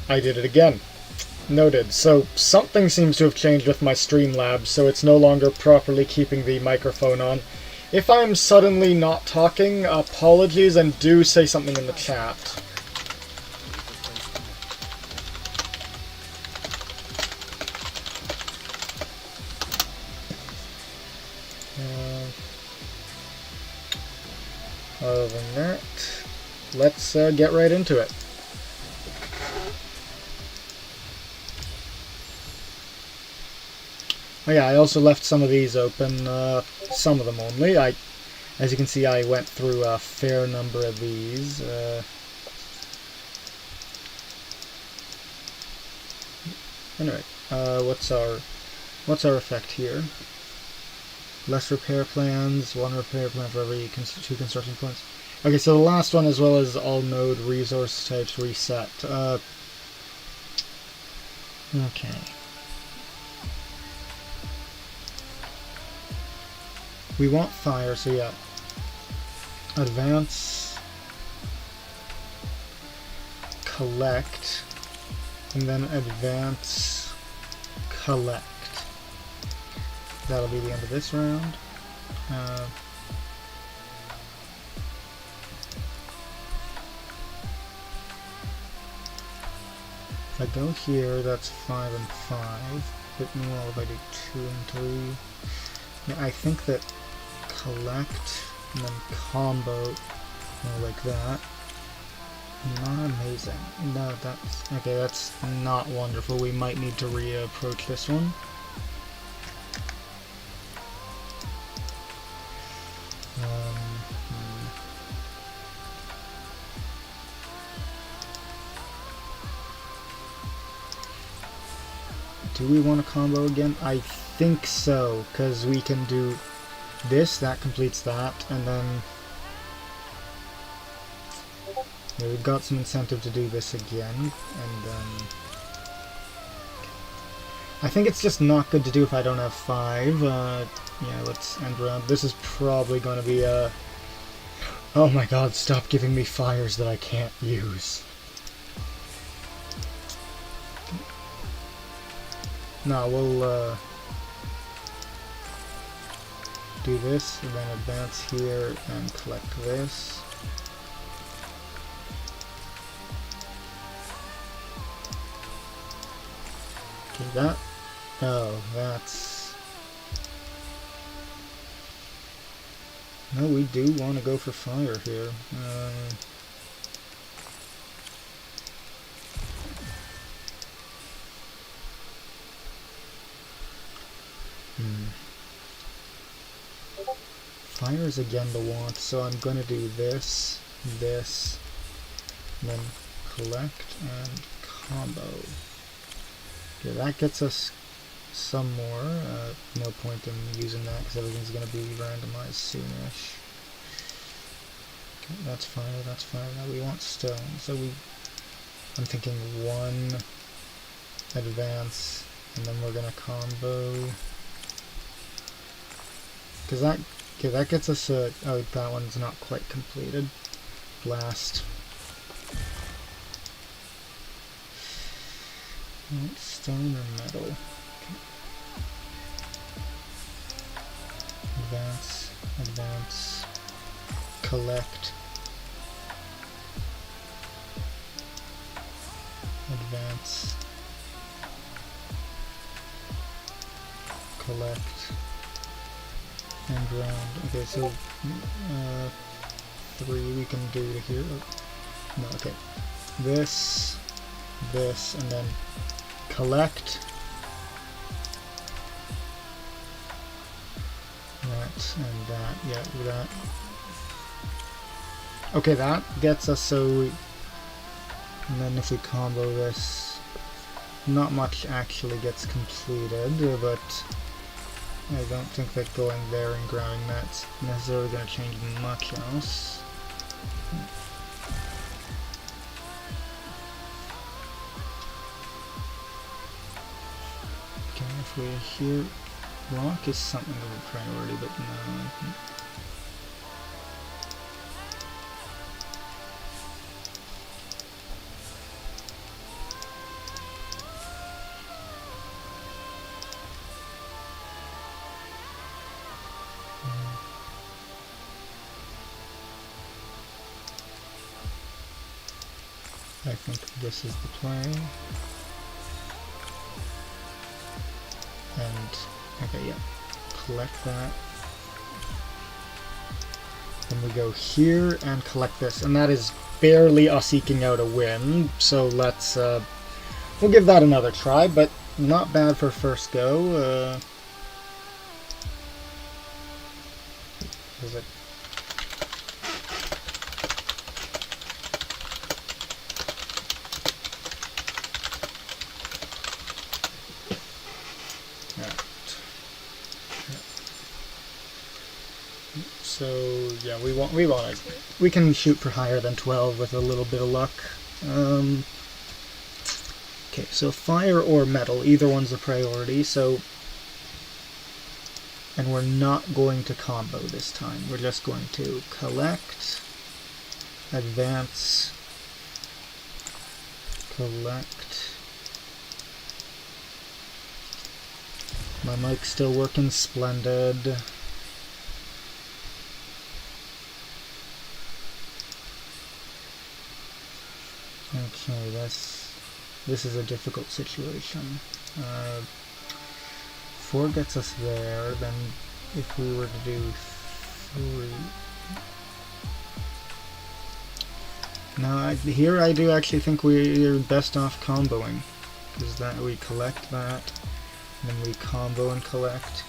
I did it again. Noted. So something seems to have changed with my Streamlabs, so it's no longer properly keeping the microphone on. If I'm suddenly not talking, apologies, and do say something in the chat. Other than that, let's get right into it. Oh yeah, I also left some of these open, some of them only. As you can see, I went through a fair number of these. Anyway, what's our effect here? Less repair plans, one repair plan for every 2 construction points. Okay, so the last one, as well as all node resource types reset. Okay. We want fire, so yeah. Advance, collect, and then advance, collect. That'll be the end of this round. If I go here, that's 5 and 5. But meanwhile, if I do 2 and 3, yeah, I think that collect and then combo, like that. Not amazing. No, that's okay. That's not wonderful. We might need to reapproach this one. Do we want a combo again? I think so, because we can do this, that completes that, and then yeah, we've got some incentive to do this again, and then I think it's just not good to do if I don't have 5. Yeah, let's end round. This is probably going to be a... Oh my god, stop giving me fires that I can't use. No, we'll do this, and then advance here and collect this. Okay, that... Oh, that's... No, we do want to go for fire here. Fire is again the want, so I'm going to do this, this, and then collect and combo. Okay, that gets us some more. No point in using that because everything's going to be randomized soonish. Okay, that's fire, that's fire. Now we want stone, so I'm thinking 1 advance, and then we're going to combo. Because that... Okay, that gets us a... Oh, that one's not quite completed. Blast. Stone or metal? Okay. Advance, advance, collect, advance, collect. End round. Okay, so 3 we can do to here. Oh, no, okay. This, and then collect. That and that. Yeah, that. Okay, that gets us so we... And then if we combo this, not much actually gets completed, but I don't think that going there and grabbing that's necessarily going to change much else. Okay, if we're here, rock is something of a priority, but no. I think this is the play. And, okay, yeah, collect that. Then we go here and collect this, and that is barely us eking out a win, so let's, we'll give that another try, but not bad for first go. Is it? So yeah, we can shoot for higher than 12 with a little bit of luck. Okay, so fire or metal, either one's a priority. So, and we're not going to combo this time. We're just going to collect, advance, collect. My mic's still working splendid. Okay, this is a difficult situation. 4 gets us there, then if we were to do 3... Now, here I do actually think we're best off comboing, because that we collect that, and then we combo and collect.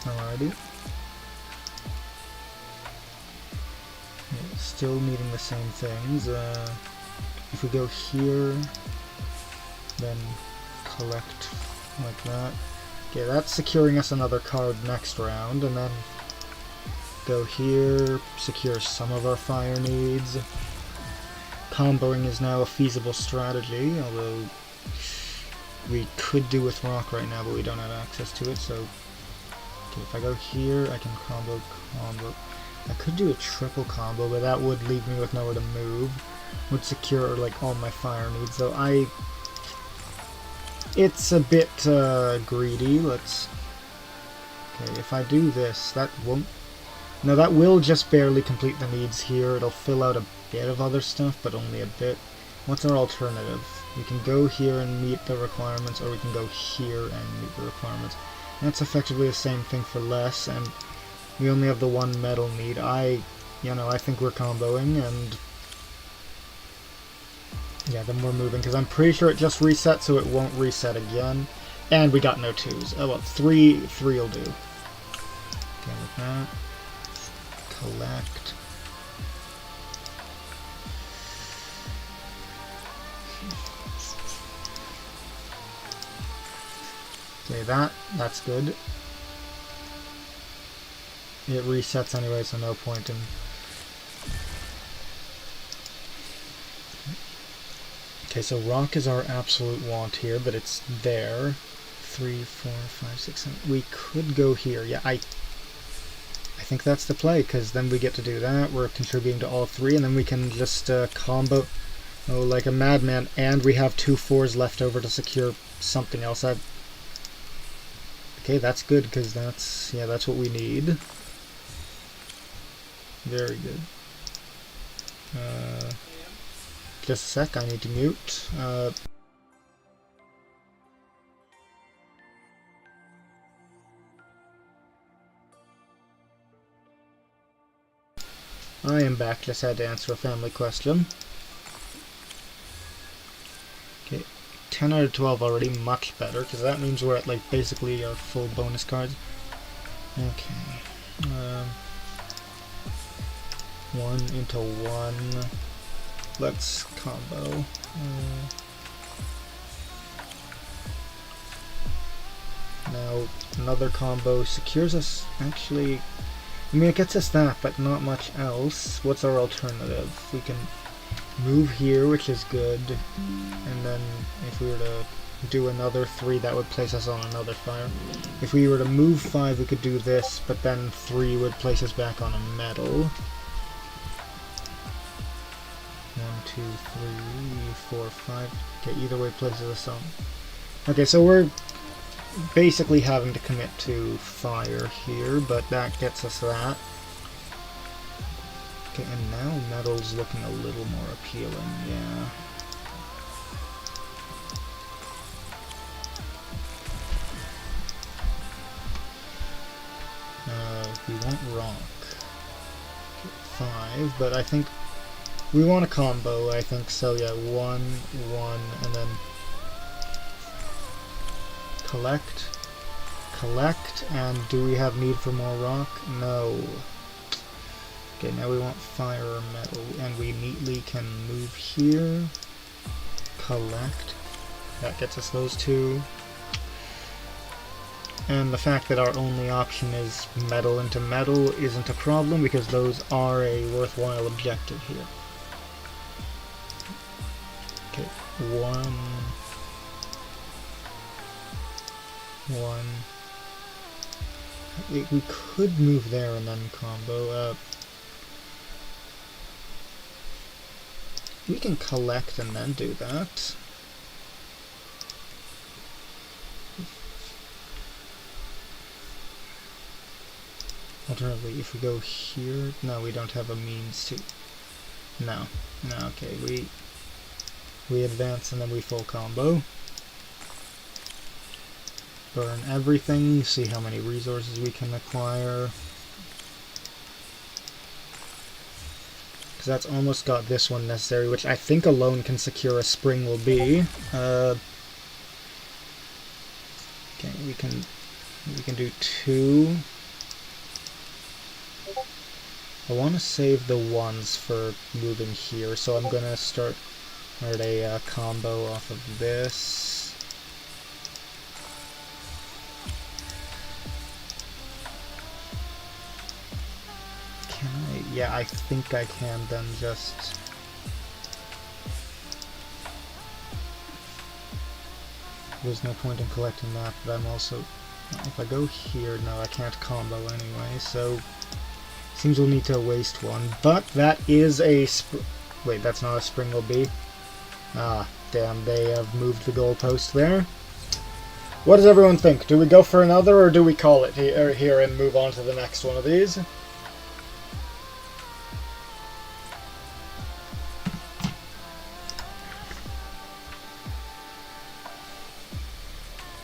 Alrighty. Yeah, still needing the same things. If we go here, then collect like that. Okay, that's securing us another card next round, and then go here, secure some of our fire needs. Comboing is now a feasible strategy, although we could do with rock right now, but we don't have access to it, so okay, if I go here, I can combo. I could do a triple combo, but that would leave me with nowhere to move. Would secure like all my fire needs, though it's a bit greedy. Let's... Okay, if I do this, that won't... No, that will just barely complete the needs here. It'll fill out a bit of other stuff, but only a bit. What's our alternative? We can go here and meet the requirements, or we can go here and meet the requirements. That's effectively the same thing for less, and we only have the one metal need. I think we're comboing, and yeah, then we're moving, because I'm pretty sure it just reset, so it won't reset again. And we got no 2s. Oh well, 3 will do. Okay, with that. Collect. Okay, that's good. It resets anyway, so no point in... Okay, so rock is our absolute want here, but it's there. 3, 4, 5, 6, 7. We could go here. Yeah, I think that's the play, because then we get to do that. We're contributing to all 3, and then we can just combo like a madman, and we have 2 4s left over to secure something else. Okay, that's good, because that's what we need. Very good. Just a sec, I need to mute. I am back, just had to answer a family question. Okay, 10 out of 12 already, much better, because that means we're at like basically our full bonus cards. Okay. 1 into 1. Let's combo. Now another combo secures us. Actually, I mean, it gets us that, but not much else. What's our alternative? We can move here, which is good, and then if we were to do another 3, that would place us on another fire. If we were to move 5, we could do this, but then 3 would place us back on a metal. 1, 2, 3, 4, 5. Okay, either way places us on. Okay, so we're basically having to commit to fire here, but that gets us that. Okay, and now metal's looking a little more appealing, yeah. We want rock. Okay, 5, but I think we want a combo, I think, so yeah, 1, 1, and then collect, and do we have need for more rock? No. Okay, now we want fire or metal, and we neatly can move here, collect, that gets us those two, and the fact that our only option is metal into metal isn't a problem, because those are a worthwhile objective here. Okay, 1, 1. We could move there and then combo. We can collect and then do that. Alternatively, if we go here, no, we don't have a means to. No, okay, we advance and then we full combo. Burn everything, see how many resources we can acquire. Because that's almost got this one necessary, which I think alone can secure a spring will be. Okay, we can do 2. I want to save the 1s for moving here, so I'm gonna start a combo off of this. Can I? Yeah, I think I can then just... There's no point in collecting that, but I'm also... If I go here, no, I can't combo anyway, so... Seems we'll need to waste one, but that is a wait, that's not a spring will be. Ah, damn, they have moved the goalpost there. What does everyone think? Do we go for another, or do we call it here and move on to the next one of these?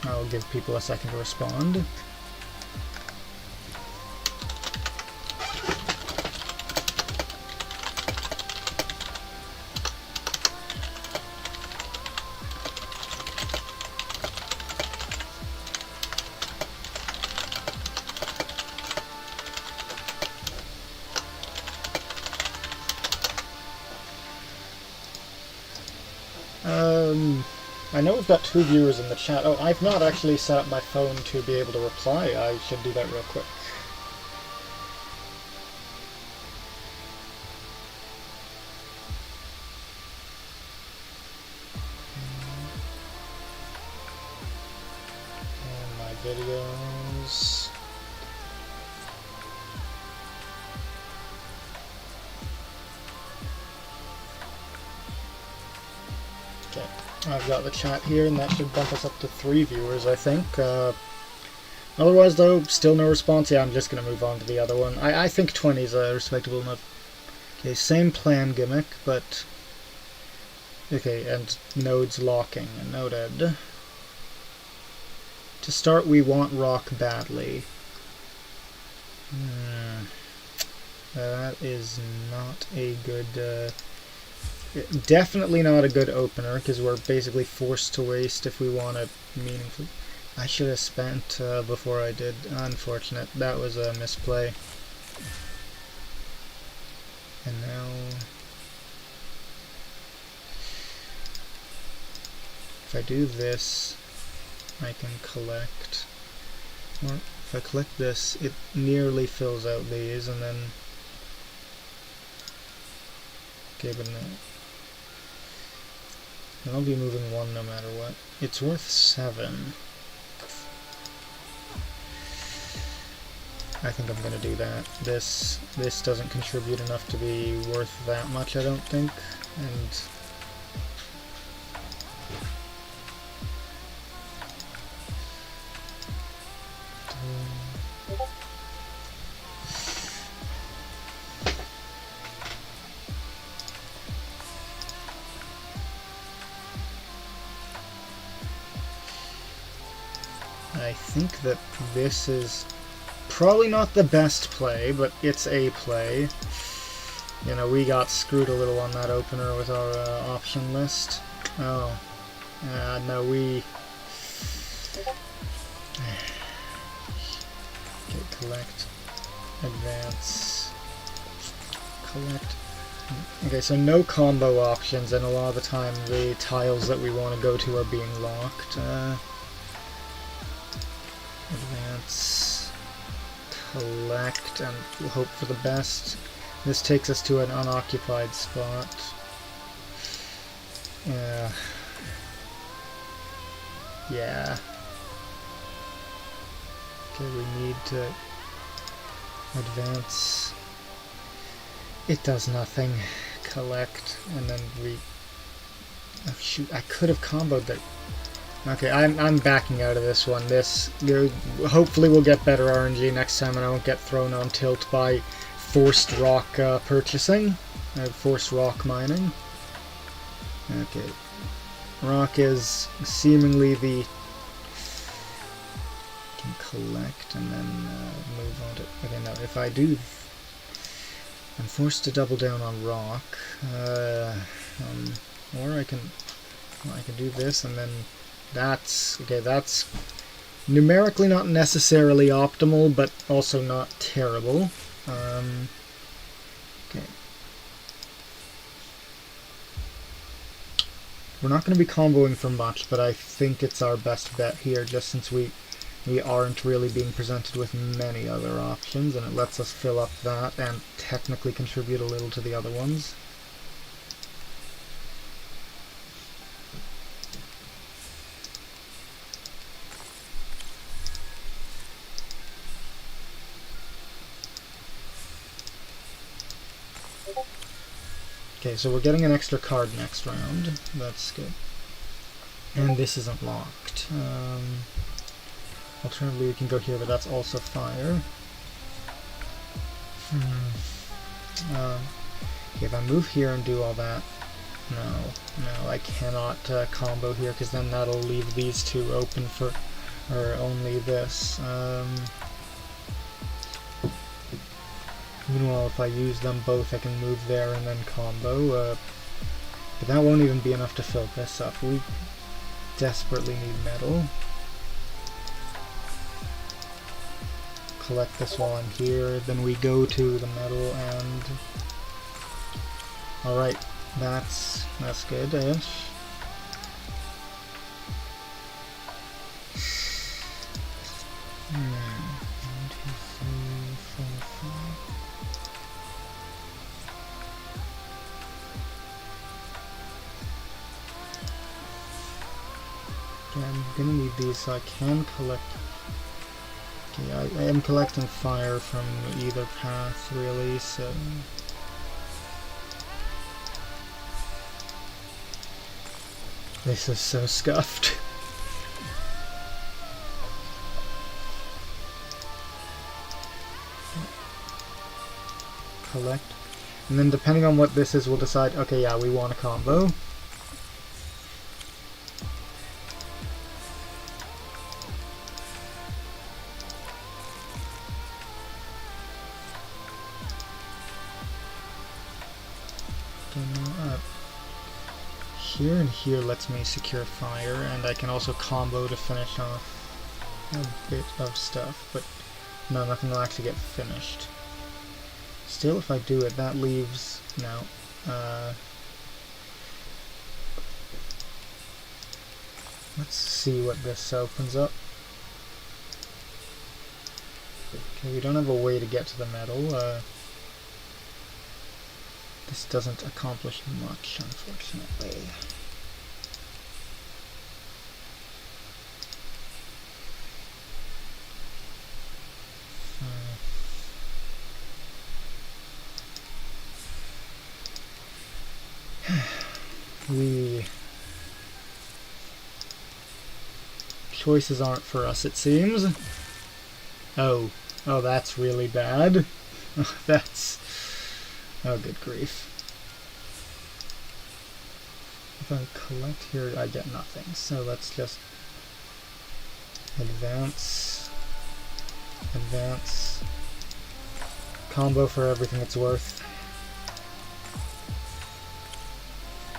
I'll give people a second to respond. I know we've got 2 viewers in the chat. Oh, I've not actually set up my phone to be able to reply. I should do that real quick. And my videos. Okay. I've got the chat here, and that should bump us up to 3 viewers, I think. Otherwise, though, still no response. Yeah, I'm just going to move on to the other one. I think 20 is respectable enough. Okay, same plan gimmick, but... Okay, and nodes locking. Noted. To start, we want rock badly. That is not a good... Definitely not a good opener, because we're basically forced to waste if we want to meaningfully... I should have spent before I did. Unfortunate. That was a misplay. And now... If I do this, I can collect. Or if I collect this, it nearly fills out these, and then... Okay, but no. I'll be moving 1 no matter what. It's worth 7. I think I'm gonna do that. This doesn't contribute enough to be worth that much, I don't think. And I think that this is probably not the best play, but it's a play. You know, we got screwed a little on that opener with our option list. Oh. No, we... Okay, collect, advance, collect. Okay, so no combo options, and a lot of the time the tiles that we want to go to are being locked. Advance, collect, and we'll hope for the best. This takes us to an unoccupied spot. Yeah. Okay, we need to advance. It does nothing. Collect, and then we... Oh shoot, I could have comboed that. Okay, I'm backing out of this one. Hopefully we'll get better RNG next time and I won't get thrown on tilt by forced rock purchasing. Forced rock mining. Okay. Rock is seemingly the... Can collect and then move on to... Okay, now if I do... I'm forced to double down on rock. Or I can do this and then that's... Okay, that's numerically not necessarily optimal, but also not terrible. Okay. We're not going to be comboing for much, but I think it's our best bet here, just since we aren't really being presented with many other options, and it lets us fill up that and technically contribute a little to the other ones. Okay, so we're getting an extra card next round. That's good. And this isn't locked. Alternatively, we can go here, but that's also fire. Okay, if I move here and do all that... No, I cannot combo here, because then that'll leave these two open for... or only this. Meanwhile, if I use them both, I can move there and then combo. But that won't even be enough to fill this up. We desperately need metal. Collect this while I'm here, then we go to the metal and... Alright, that's good-ish. I'm gonna need these so I can collect... Okay, I am collecting fire from either path, really, so... This is so scuffed. Collect. And then depending on what this is, we'll decide, okay, yeah, we want a combo. Here and here lets me secure fire, and I can also combo to finish off a bit of stuff, but no, nothing will actually get finished. Still, if I do it, that leaves... No. Let's see what this opens up. Okay, we don't have a way to get to the metal. This doesn't accomplish much, unfortunately. Choices aren't for us, it seems. Oh, that's really bad. That's... Oh, good grief. If I collect here, I get nothing, so let's just... Advance. Advance. Combo for everything it's worth.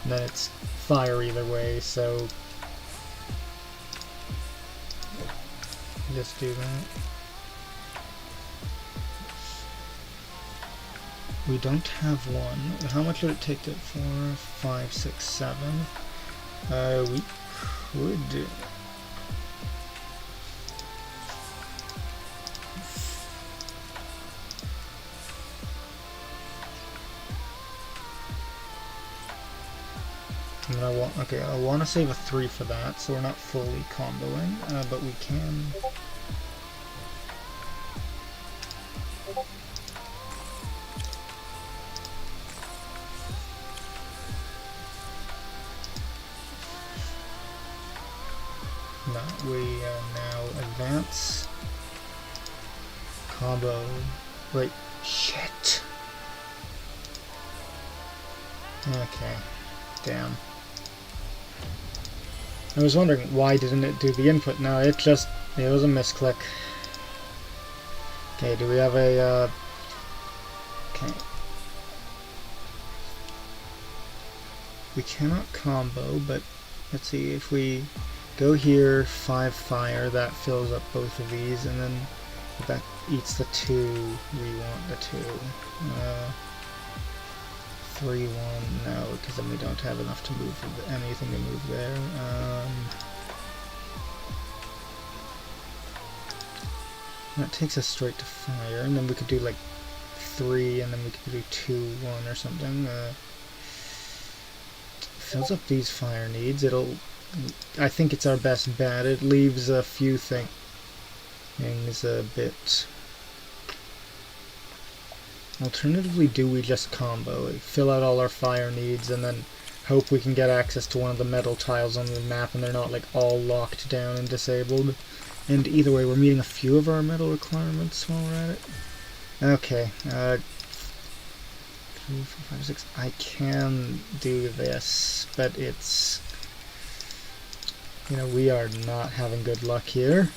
And then it's fire either way, so just do that. We don't have one. How much would it take to 4, 5, 6, 7? We could do. Okay, I want to save a 3 for that, so we're not fully comboing, but we can. No, we now advance. Combo. Wait, shit. Okay, damn. I was wondering why didn't it do the input. No, it was a misclick. Okay, do we have a, okay. We cannot combo, but let's see, if we go here, 5 fire, that fills up both of these, and then if that eats the 2, we want the 2. 3, 1, no, because then we don't have enough to move anything to move there. That takes us straight to fire, and then we could do like 3, and then we could do 2, 1 or something. Fills up these fire needs. I think it's our best bet. It leaves a few things a bit. Alternatively, do we just combo, fill out all our fire needs, and then hope we can get access to one of the metal tiles on the map and they're not like all locked down and disabled? And either way, we're meeting a few of our metal requirements while we're at it. Okay, 3, 4, 5, 6. I can do this, but it's, you know, we are not having good luck here.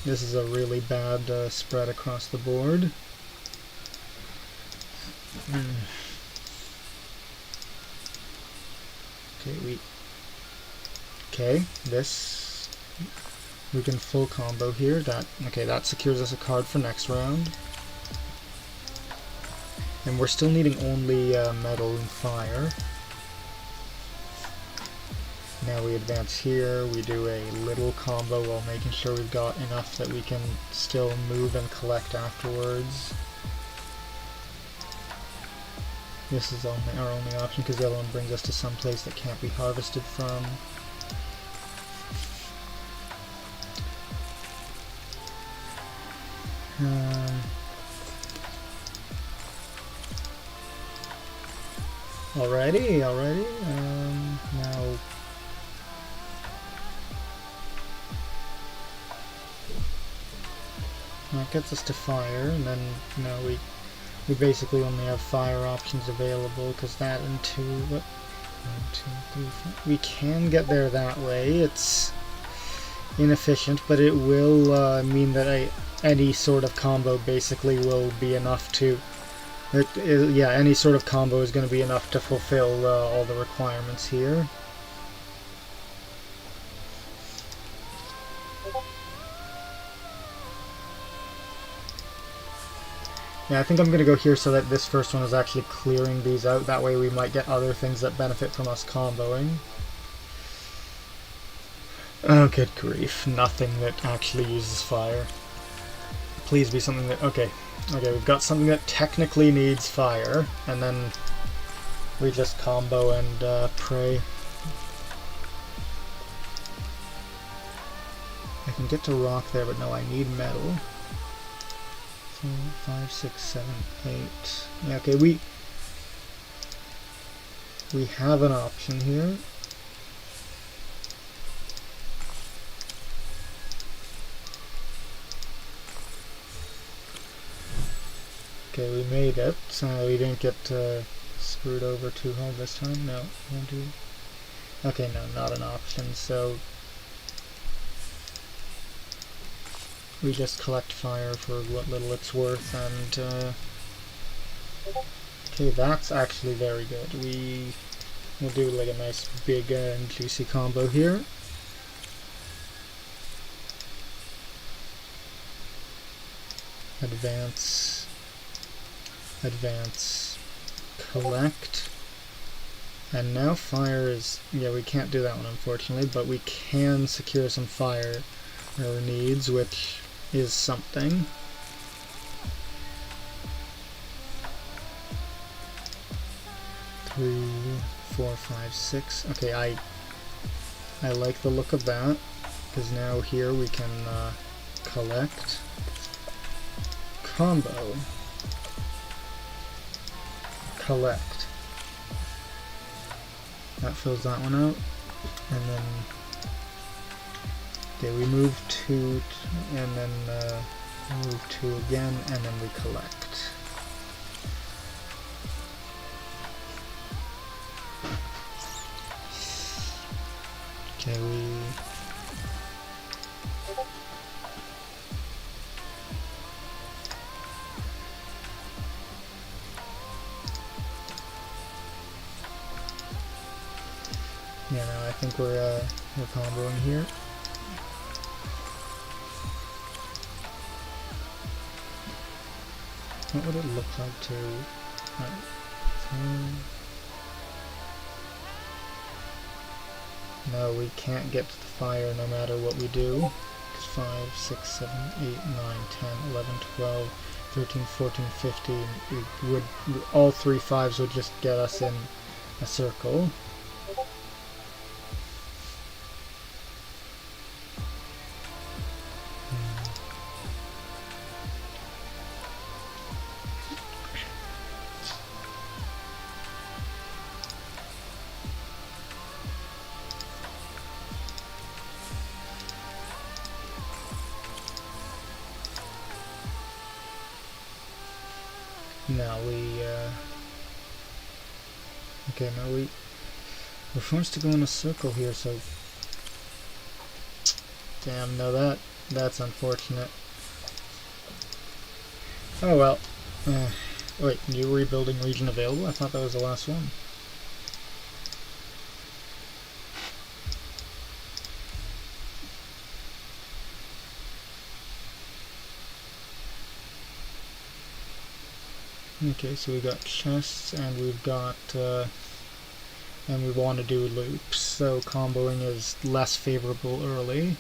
This is a really bad spread across the board. Okay, this we can full combo here. That secures us a card for next round. And we're still needing only metal and fire. Now we advance here, we do a little combo while making sure we've got enough that we can still move and collect afterwards. This is our only option because the other one brings us to some place that can't be harvested from. Alrighty. Now that gets us to fire, and then we basically only have fire options available because that and 2. What? 1, 2, 3, 4. We can get there that way. It's inefficient, but it will mean that any sort of combo basically will be enough to. Yeah, any sort of combo is going to be enough to fulfill all the requirements here. Yeah, I think I'm going to go here so that this first one is actually clearing these out. That way we might get other things that benefit from us comboing. Oh, good grief. Nothing that actually uses fire. Please be something that... Okay, we've got something that technically needs fire, and then we just combo and pray. I can get to rock there, but no, I need metal. 4, 5, 6, 7, 8. Yeah, okay, we have an option here. Okay, we made it. We didn't get screwed over too hard this time. No, won't do. Okay, no, not an option. So we just collect fire for what little it's worth, and okay, that's actually very good. We'll do like a nice big and juicy combo here. Advance, advance, collect. And now fire is, yeah, we can't do that one unfortunately, but we can secure some fire needs, which is something. Three, 4, 5, 6. Okay, I like the look of that, because now here we can collect, combo, collect. That fills that one out, and then okay, we move 2, and then move 2 again, and then we collect. Okay, yeah, no, I think we're comboing here. What would it look like to? No, we can't get to the fire no matter what we do. 5, 6, 7, 8, 9, 10, 11, 12, 13, 14, 15. All 3 5s would just get us in a circle. Now okay, now we're forced to go in a circle here, so damn, no, that's unfortunate. Oh well. Wait, new rebuilding region available? I thought that was the last one. Okay, so we got chests, and we've got, and we want to do loops, so comboing is less favorable early.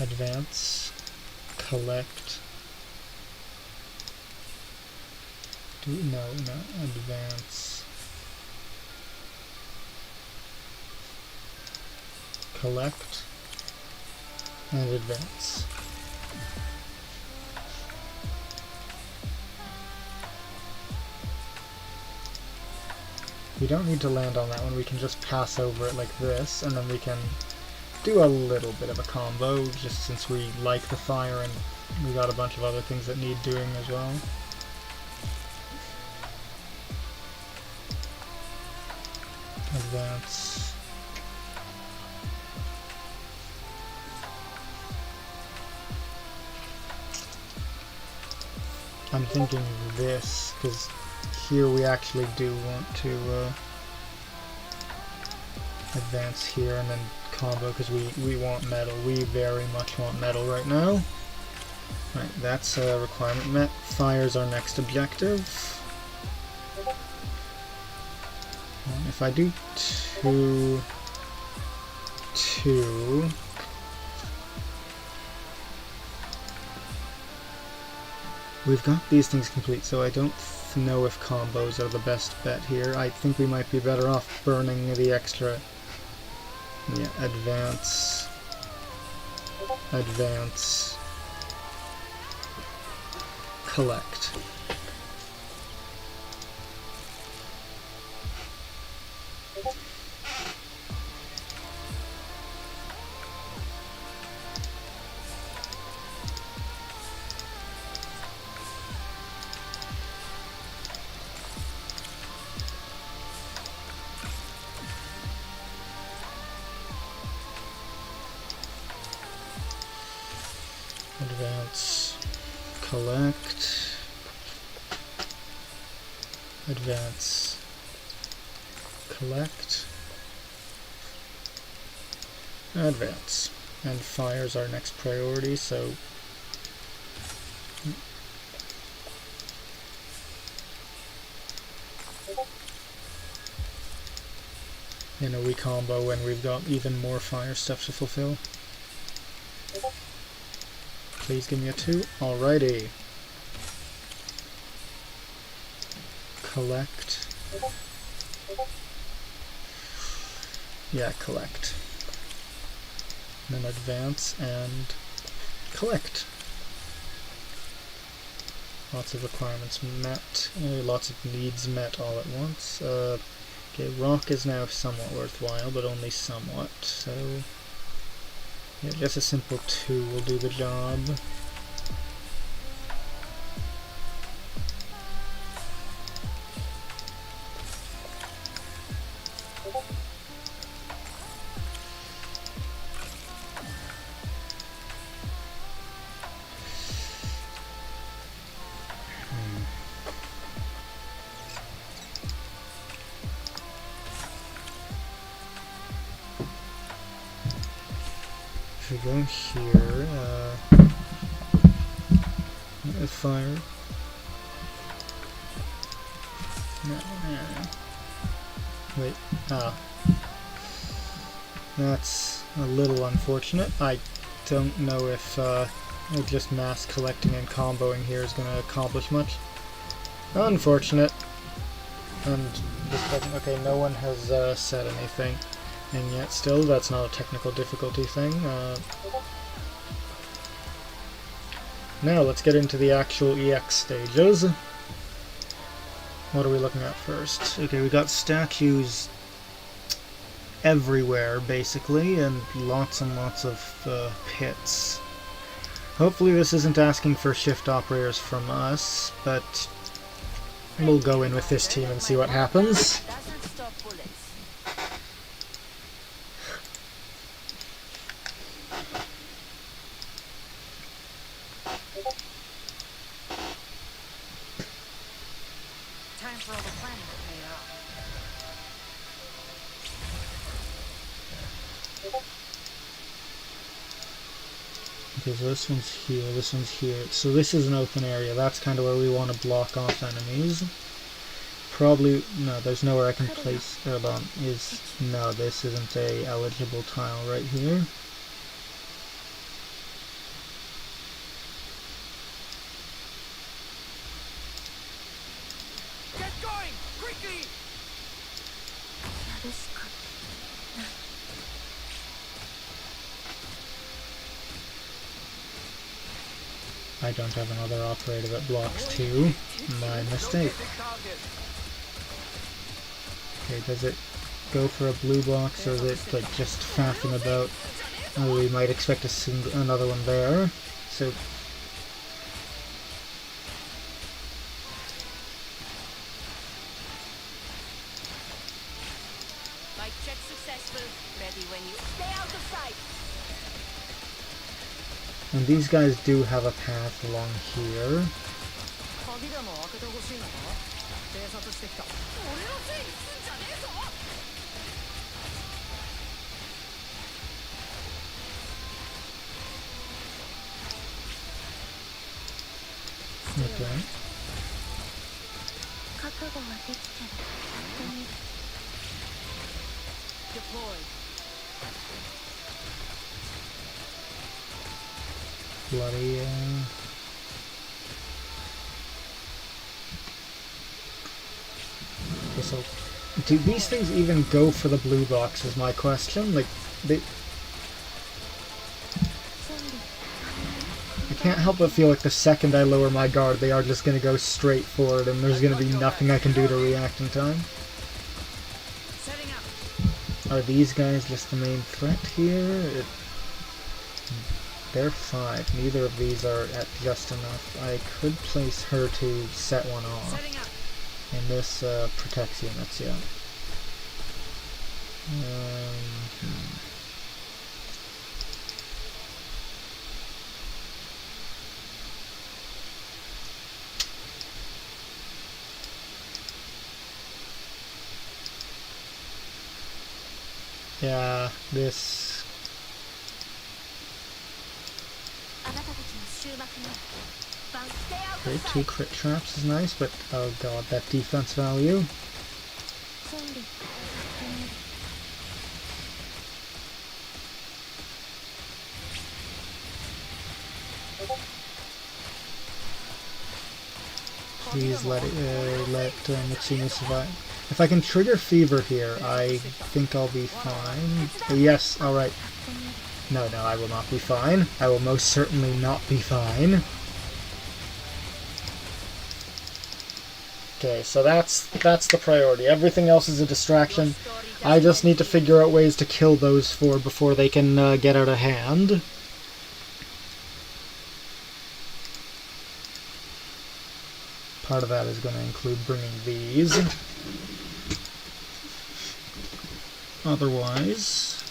Advance, collect, no, advance, collect, and advance. We don't need to land on that one, we can just pass over it like this, and then we can do a little bit of a combo, just since we like the fire and we got a bunch of other things that need doing as well. Advance. I'm thinking this, because here we actually do want to advance here and then combo, because we want metal. We very much want metal right now. Right, that's a requirement met. Fire's our next objective. If I do 2, 2, we've got these things complete, so I don't know if combos are the best bet here. I think we might be better off burning the extra. Yeah, advance, advance, collect. Advance, collect, advance, collect, advance. And fire's our next priority, so you know, we combo when we've got even more fire stuff to fulfill. Please give me a 2. Alrighty. Collect. Yeah, collect. Then advance and collect. Lots of requirements met. Lots of needs met all at once. Okay, rock is now somewhat worthwhile, but only somewhat, so yeah, just a simple 2 will do the job. If we go here, fire. No. Wait, that's a little unfortunate. I don't know if just mass collecting and comboing here is going to accomplish much. Unfortunate. And this doesn't, okay, no one has said anything. And yet still, that's not a technical difficulty thing. Now let's get into the actual EX stages. What are we looking at first? Okay, we got statues everywhere, basically, and lots of pits. Hopefully this isn't asking for shift operators from us, but we'll go in with this team and see what happens. Okay, so this one's here, this one's here. So this is an open area. That's kind of where we want to block off enemies. Probably, no, there's nowhere I can place, hold on, no, this isn't a eligible tile right here. Get going, quickly! I don't have another operator that blocks 2. My mistake. Okay, does it go for a blue box, or is it like just faffing about? Oh, we might expect another one there. So Mic check successful. Ready when you stay out of sight. and these guys do have a path along here. Okay. Deployed. Bloody okay, so do these things even go for the blue box is my question. Like, they, I can't help but feel like the second I lower my guard, they are just going to go straight for it, and there's going to be nothing I can do to react in time. Are these guys just the main threat here? They're 5. Neither of these are at just enough. I could place her to set one off. And this protects units, yeah. Yeah, this... Okay, 2 crit traps is nice, but oh god, that defense value. Please let Mitsumi survive. If I can trigger Fever here, I think I'll be fine. Yes, alright. No, I will not be fine. I will most certainly not be fine. Okay, so that's the priority. Everything else is a distraction. I just need to figure out ways to kill those 4 before they can get out of hand. Part of that is going to include bringing these. Otherwise...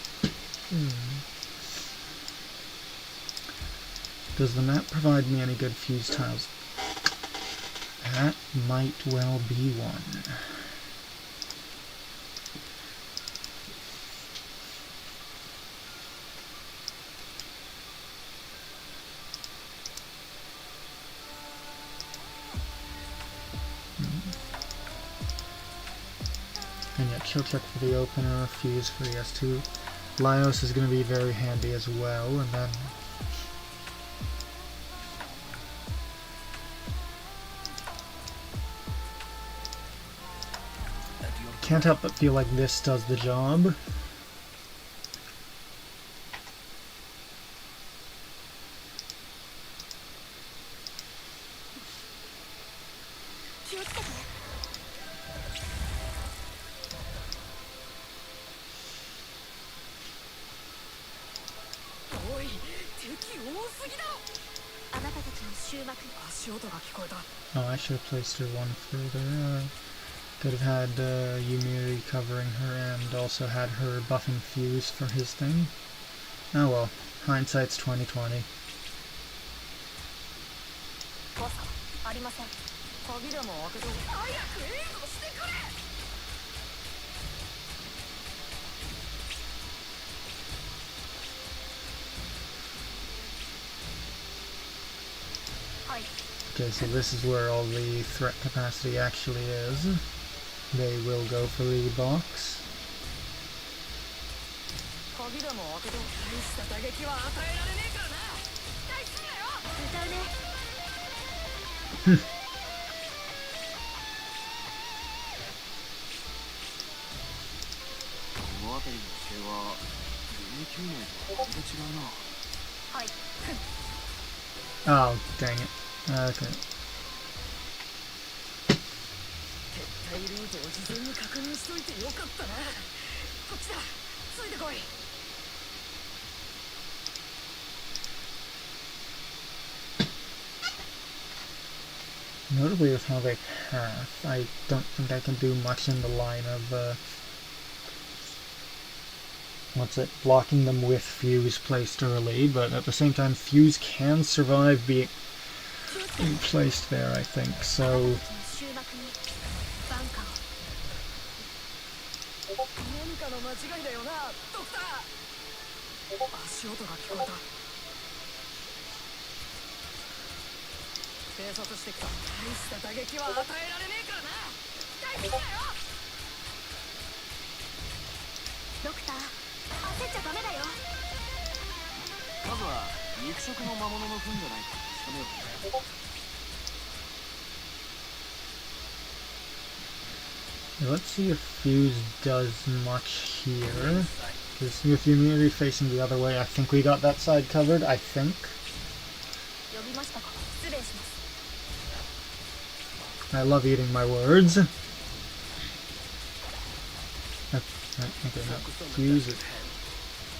Does the map provide me any good fuse tiles? That might well be one. And yeah, chill check for the opener, fuse for the S2. Lyos is going to be very handy as well, and then... Can't help but feel like this does the job. Oh, I should have placed her one further. Could have had Yumiri covering her and also had her buffing Fuse for his thing. Oh well, hindsight's 2020. Okay, so this is where all the threat capacity actually is. They will go for the box. Oh, dang it. Okay. Notably with how they path, I don't think I can do much in the line of blocking them with Fuse placed early, but at the same time Fuse can survive being placed there, I think, so... Let's see if Fuse does much here. Because with Yumiri facing the other way, I think we got that side covered, I think. I love eating my words. Okay, no, Fuse it.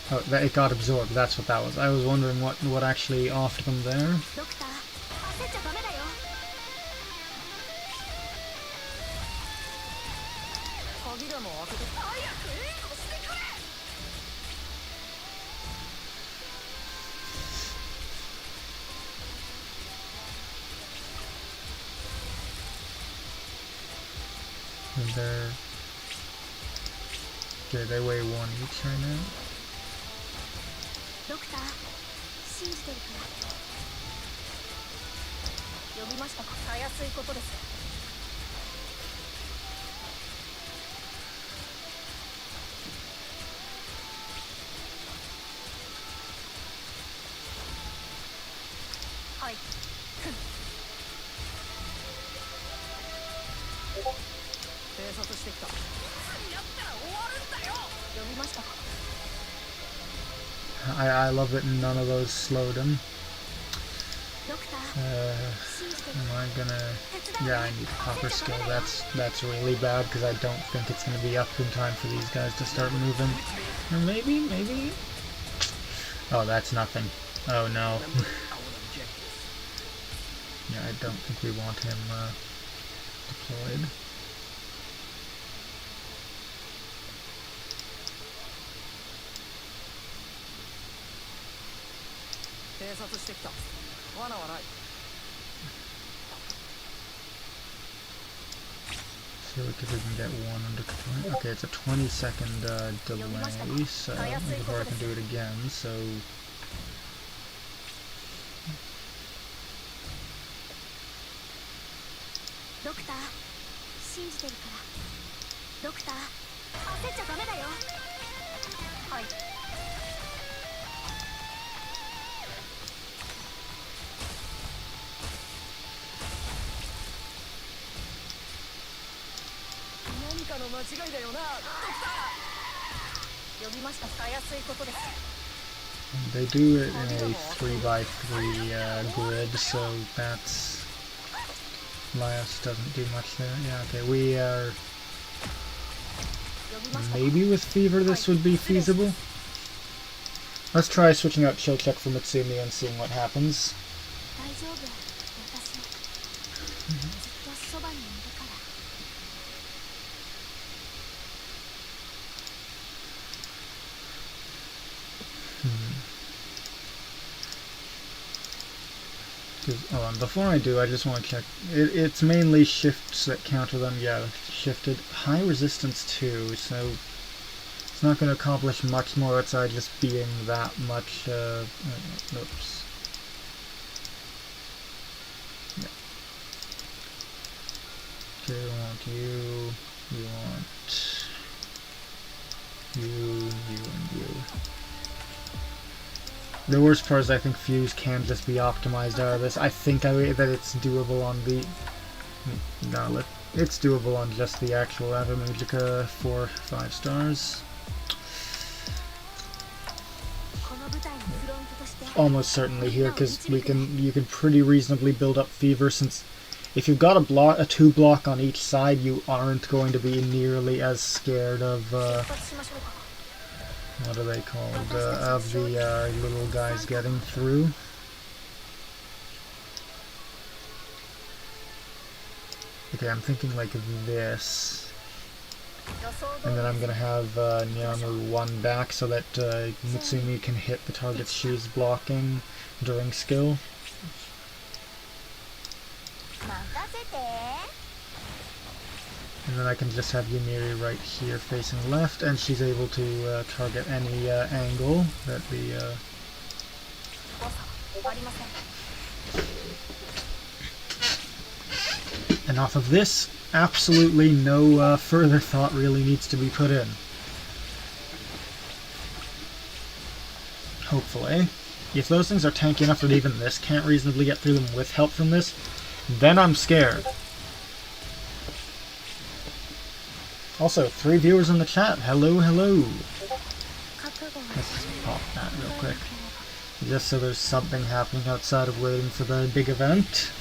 Oh, it got absorbed, that's what that was. I was wondering what actually offed them there. And there. Okay, they weigh 1 each right now. ドクター、信じてるから。呼びましたか。たやすいことです。はい。偵察してきた。やったら終わるんだよ。呼びましたか。I love that none of those slowed him. ドクター、Am I gonna... Yeah, I need copper skill. That's really bad because I don't think it's gonna be up in time for these guys to start moving. Or maybe? Oh, that's nothing. Oh no. Yeah, I don't think we want him deployed. See if we can get one under control. Okay, it's a 20-second delay, so before I can do it again, so... Doctor, 信じてるから。Doctor, 焦っちゃダメだよ。はい。何かの間違いだよな、ドクター。呼びました。たやすいことです。They do it in a 3x3 grid, so that's... Last doesn't do much there. Yeah, okay, we are... Maybe with Fever this would be feasible. Let's try switching out Chill Check for Mitsumi and seeing what happens. Hold on, before I do, I just want to check. It's mainly shifts that counter them. Yeah, shifted. High resistance too, so it's not going to accomplish much more outside just being that much. Oops. Yeah. Okay, we want you. We want you, and you. The worst part is I think Fuse can just be optimized out of this. I think that it's doable on the... No, it's doable on just the actual Avamujica 4-5 stars. Almost certainly here, because you can pretty reasonably build up Fever, since if you've got a 2-block on each side, you aren't going to be nearly as scared of... what are they called? Of the little guys getting through. Okay, I'm thinking like this. And then I'm gonna have Nyamu 1 back so that Mitsumi can hit the targets she's blocking during skill. And then I can just have Yumiri right here facing left, and she's able to target any angle that the... And off of this, absolutely no further thought really needs to be put in. Hopefully. If those things are tanky enough that even this can't reasonably get through them with help from this, then I'm scared. Also, 3 viewers in the chat. Hello, hello. Let's just pop that real quick. Just so there's something happening outside of waiting for the big event.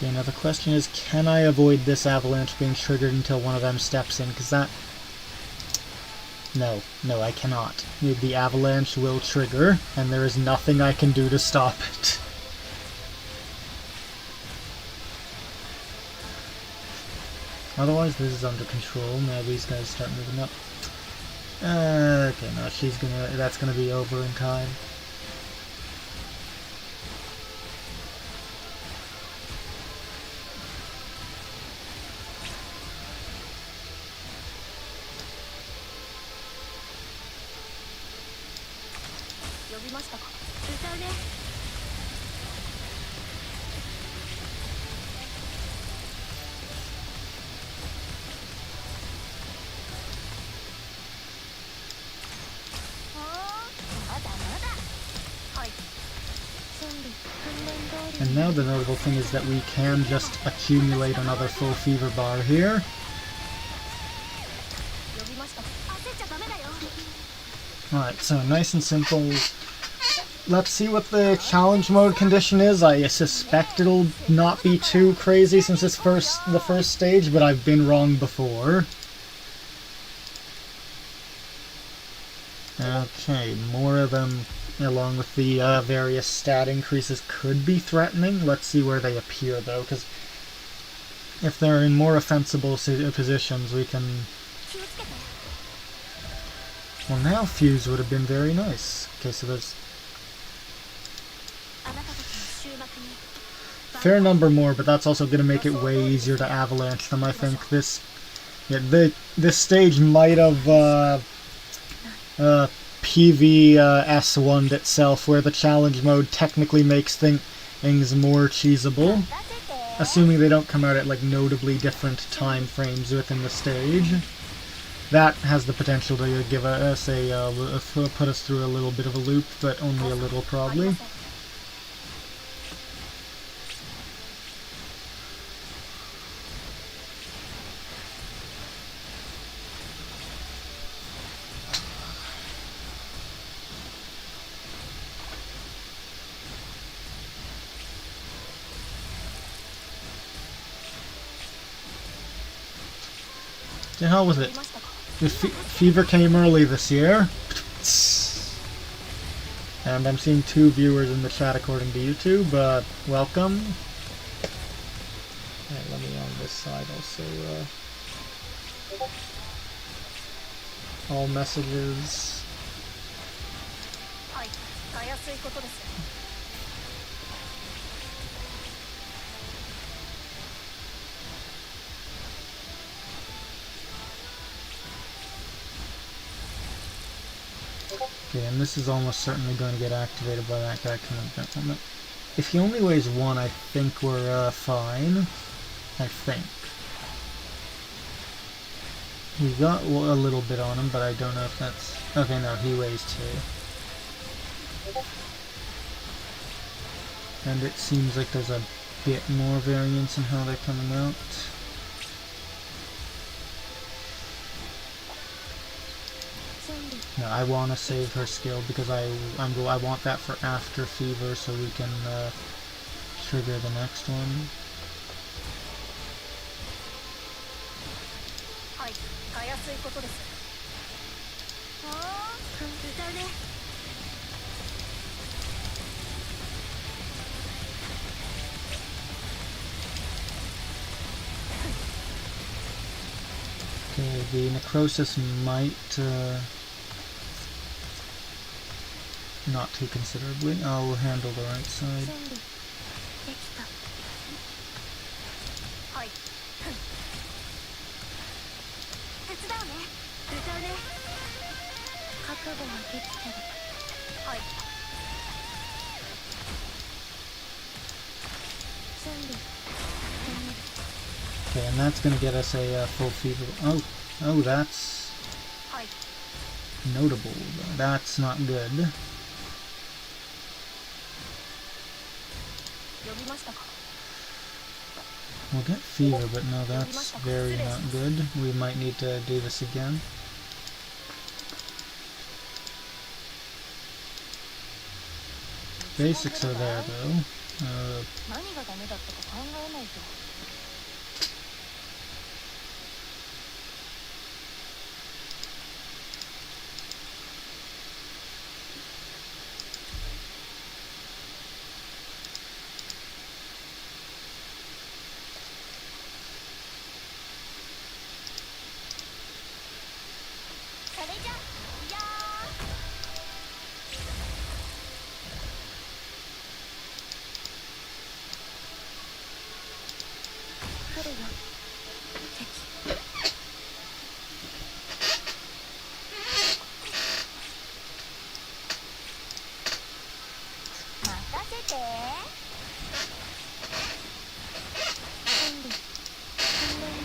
Okay, now the question is, can I avoid this avalanche being triggered until one of them steps in? Because that... No. No, I cannot. The avalanche will trigger, and there is nothing I can do to stop it. Otherwise, this is under control. Now these guys start moving up. Okay, no, that's gonna be over in time. And now the notable thing is that we can just accumulate another full fever bar here. Alright, so nice and simple. Let's see what the challenge mode condition is. I suspect it'll not be too crazy since it's the first stage, but I've been wrong before. Okay, more of them along with the various stat increases could be threatening. Let's see where they appear though, because if they're in more offensible positions we can... Well, now Fuse would have been very nice. Okay, so there's fair number more, but that's also going to make it way easier to avalanche them. I think this stage might have PVS1'd itself, where the challenge mode technically makes things more cheesable, assuming they don't come out at like notably different time frames within the stage. That has the potential to give us put us through a little bit of a loop, but only a little probably. To hell with it. The fever came early this year. And I'm seeing 2 viewers in the chat according to YouTube. Welcome. Alright, let me on this side also. All messages. Okay, and this is almost certainly going to get activated by that guy coming up. If he only weighs 1, I think we're fine. I think. We got a little bit on him, but I don't know if that's... Okay, no, he weighs 2. And it seems like there's a bit more variance in how they're coming out. No, I want to save her skill because I want that for after fever so we can trigger the next one. Okay, the necrosis might not too considerably. I'll handle the right side. Okay, and that's going to get us a full fever. Oh, that's notable. That's not good. We'll get fever, but no, that's very not good. We might need to do this again. Basics are there, though.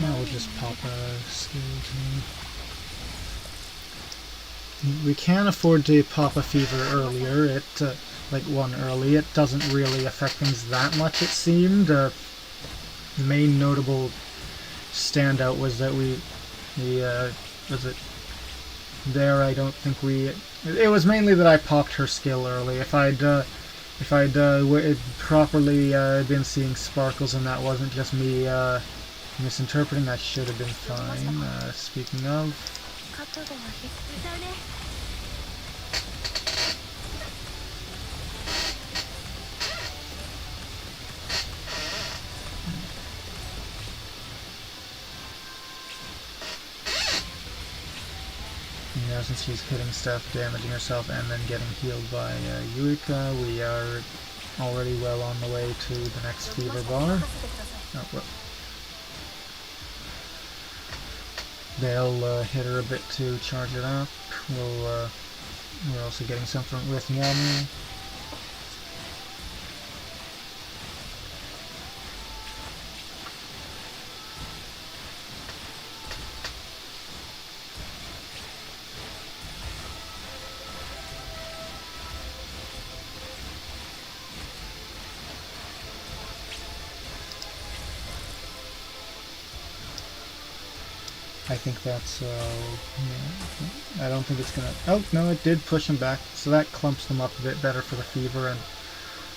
Now we'll just pop a skill to... We can afford to pop a fever earlier. It, like one early. It doesn't really affect things that much, it seemed. The main notable standout was that was it there? I don't think we... It was mainly that I popped her skill early. If I'd properly been seeing sparkles and that wasn't just me misinterpreting, I should have been fine. Speaking of... Now since she's hitting stuff, damaging herself, and then getting healed by Yuika, we are already well on the way to the next fever bar. Oh, well. They'll hit her a bit to charge it up. We're also getting something with Nyamu. I think that's, I don't think it's gonna, oh no, it did push him back, so that clumps them up a bit better for the fever and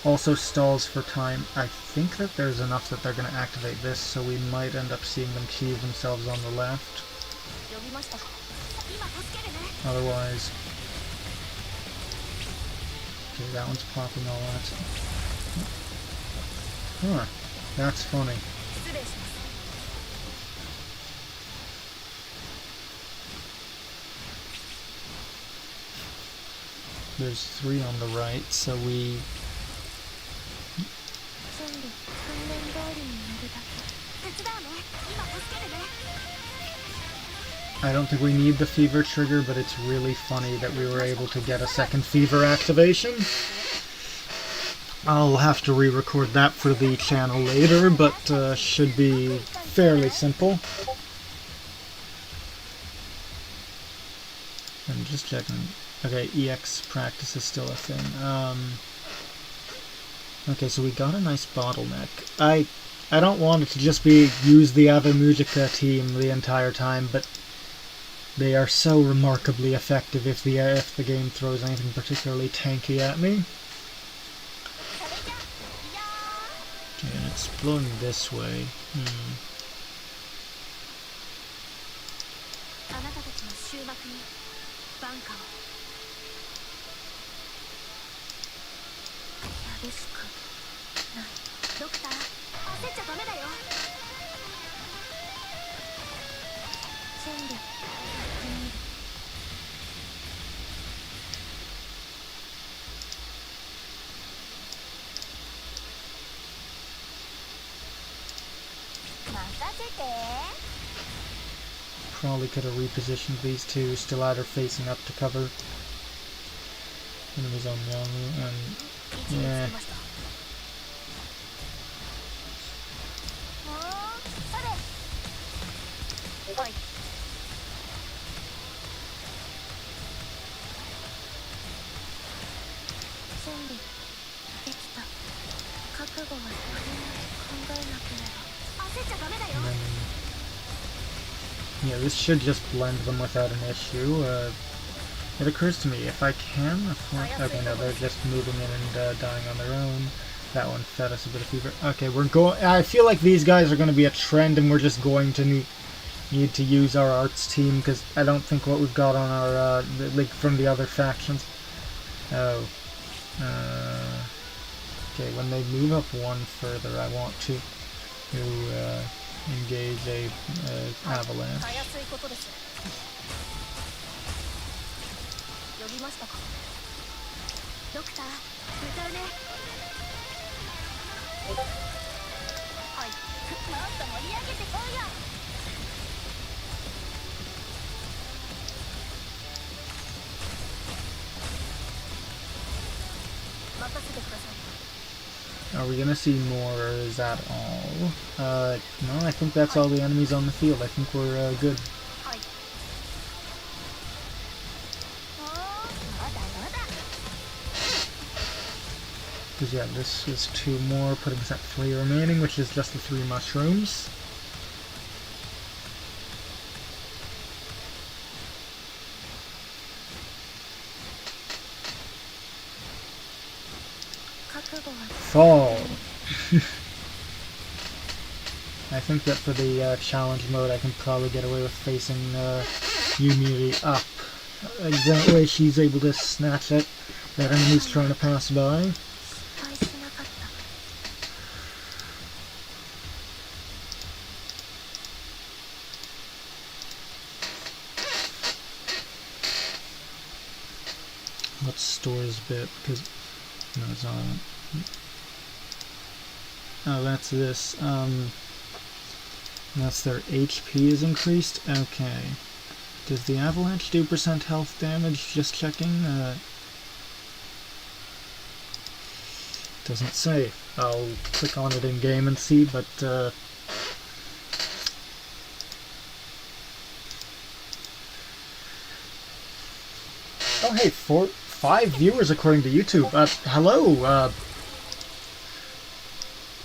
also stalls for time. I think that there's enough that they're gonna activate this, so we might end up seeing them cheese themselves on the left. Otherwise, okay, that one's popping all that. Huh, that's funny. There's 3 on the right, so we... I don't think we need the fever trigger, but it's really funny that we were able to get a second fever activation. I'll have to re-record that for the channel later, but should be fairly simple. I'm just checking. Okay, EX practice is still a thing. Okay, so we got a nice bottleneck. I don't want it to just be use the Ave Mujica team the entire time, but they are so remarkably effective if the game throws anything particularly tanky at me. Okay, and it's blowing this way. Probably could have repositioned these two, still either facing up to cover enemies on Yamu, and yeah. Yeah, this should just blend them without an issue. It occurs to me, if I can afford... Okay, no, they're just moving in and dying on their own. That one fed us a bit of fever. Okay, we're going... I feel like these guys are going to be a trend, and we're just going to need to use our arts team, because I don't think what we've got on our... like, from the other factions... Oh. Okay, when they move up one further, I want to engage a avalanche. Are we gonna see more, or is that all? No, I think that's all the enemies on the field. I think we're good. Because yeah, this is 2 more, putting us at 3 remaining, which is just the 3 mushrooms. Fall! I think that for the challenge mode I can probably get away with facing Yumiri up. That way she's able to snatch it that enemy's trying to pass by. Let's Store's bit, because no, it's on. Oh, that's this. That's their HP is increased. Okay. Does the avalanche do % health damage? Just checking. Doesn't say. I'll click on it in game and see, but oh hey, 5 viewers according to YouTube. Hello.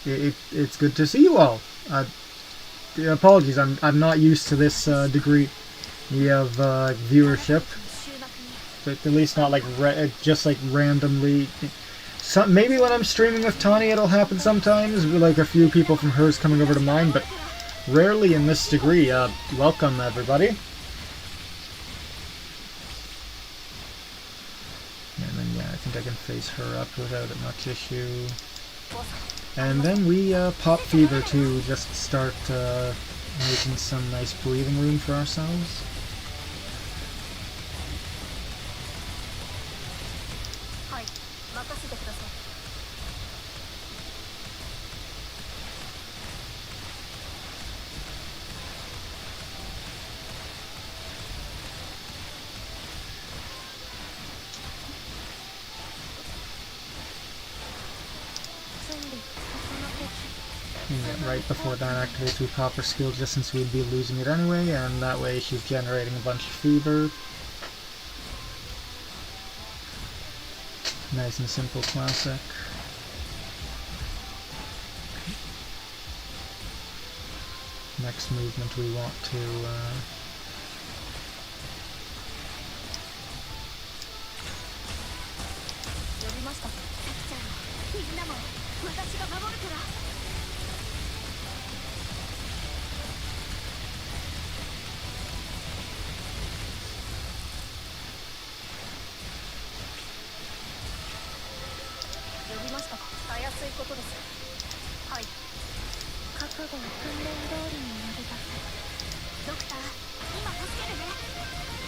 It's good to see you all. Apologies, I'm not used to this degree of viewership. But at least not like just like randomly. Maybe when I'm streaming with Tani it'll happen sometimes, with like a few people from hers coming over to mine, but rarely in this degree. Welcome everybody. And then yeah, I think I can face her up without much issue. And then we pop Fever to just start making some nice breathing room for ourselves. Right before that activates, we pop her skill just since we'd be losing it anyway, and that way she's generating a bunch of fever. Nice and simple classic. Next movement we want to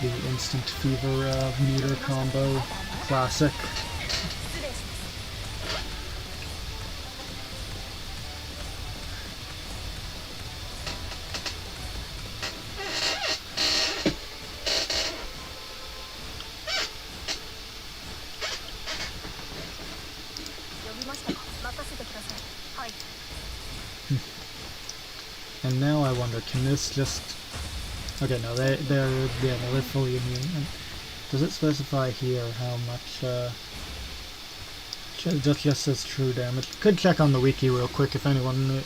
the instant fever meter combo classic. And now I wonder, can this just... Okay, no, they're fully immune. Does it specify here how much, just says true damage. Could check on the wiki real quick if anyone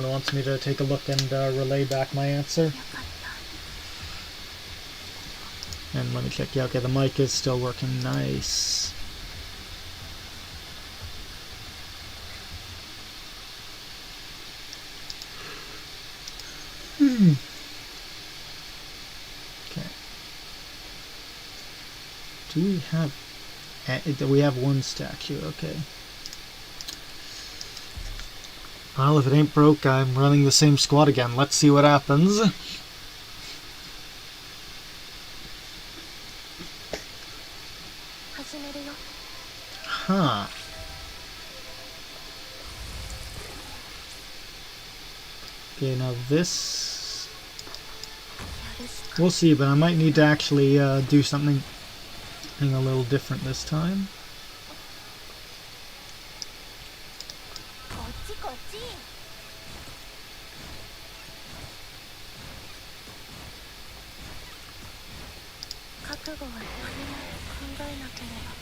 wants me to take a look and relay back my answer. And let me check, yeah, okay, the mic is still working, nice. Okay. We have one statue, okay. Well, if it ain't broke, I'm running the same squad again. Let's see what happens. Huh. Okay, now this... We'll see, but I might need to actually do something a little different this time. 悟は何も考えなければ。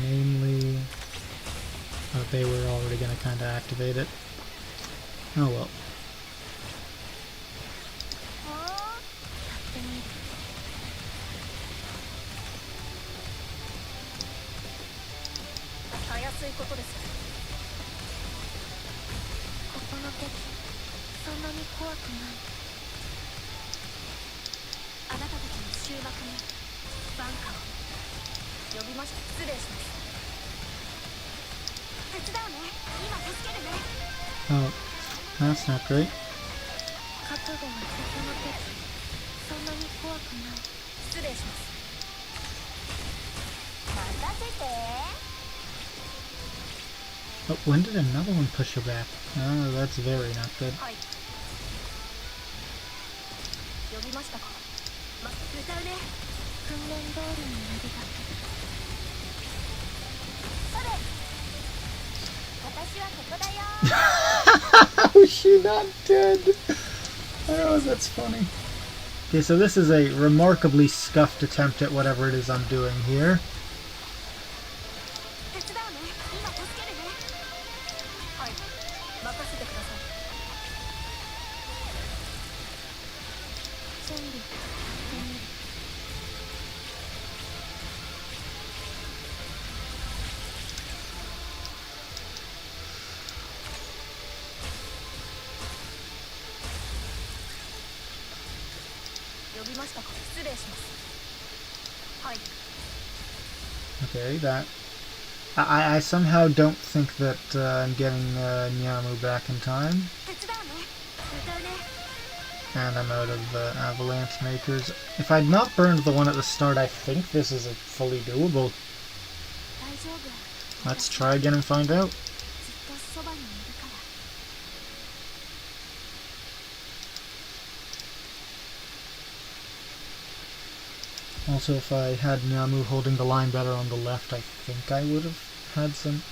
Namely, they were already going to kind of activate it. Oh well. たやすいことです。ここの敵、そんなに怖くない。あなたたちの終幕にバンカーを呼びました。失礼します。手伝うね。今助けるね。Oh, that's not great. 覚悟はここの敵、そんなに怖くない。失礼します。任せて。 Oh, when did another one push her back? Oh, that's very not good. はい。呼びましたか。歌うね。訓練通りに投げた。それ。私はここだよ。How is she not dead? Oh, that's funny. Okay, so this is a remarkably scuffed attempt at whatever it is I'm doing here. 手伝うね。今助けるね。はい。任せてください。準備やってみる。呼びましたか。失礼します。はい。 Okay, that... I somehow don't think that I'm getting Nyamu back in time. 手伝うね。歌うね。 And I'm out of avalanche makers. If I'd not burned the one at the start, I think this is fully doable. 大丈夫。 Let's try again and find out. ずっとそばにいるから。 Also, if I had Nyamu holding the line better on the left, I think I would have had some...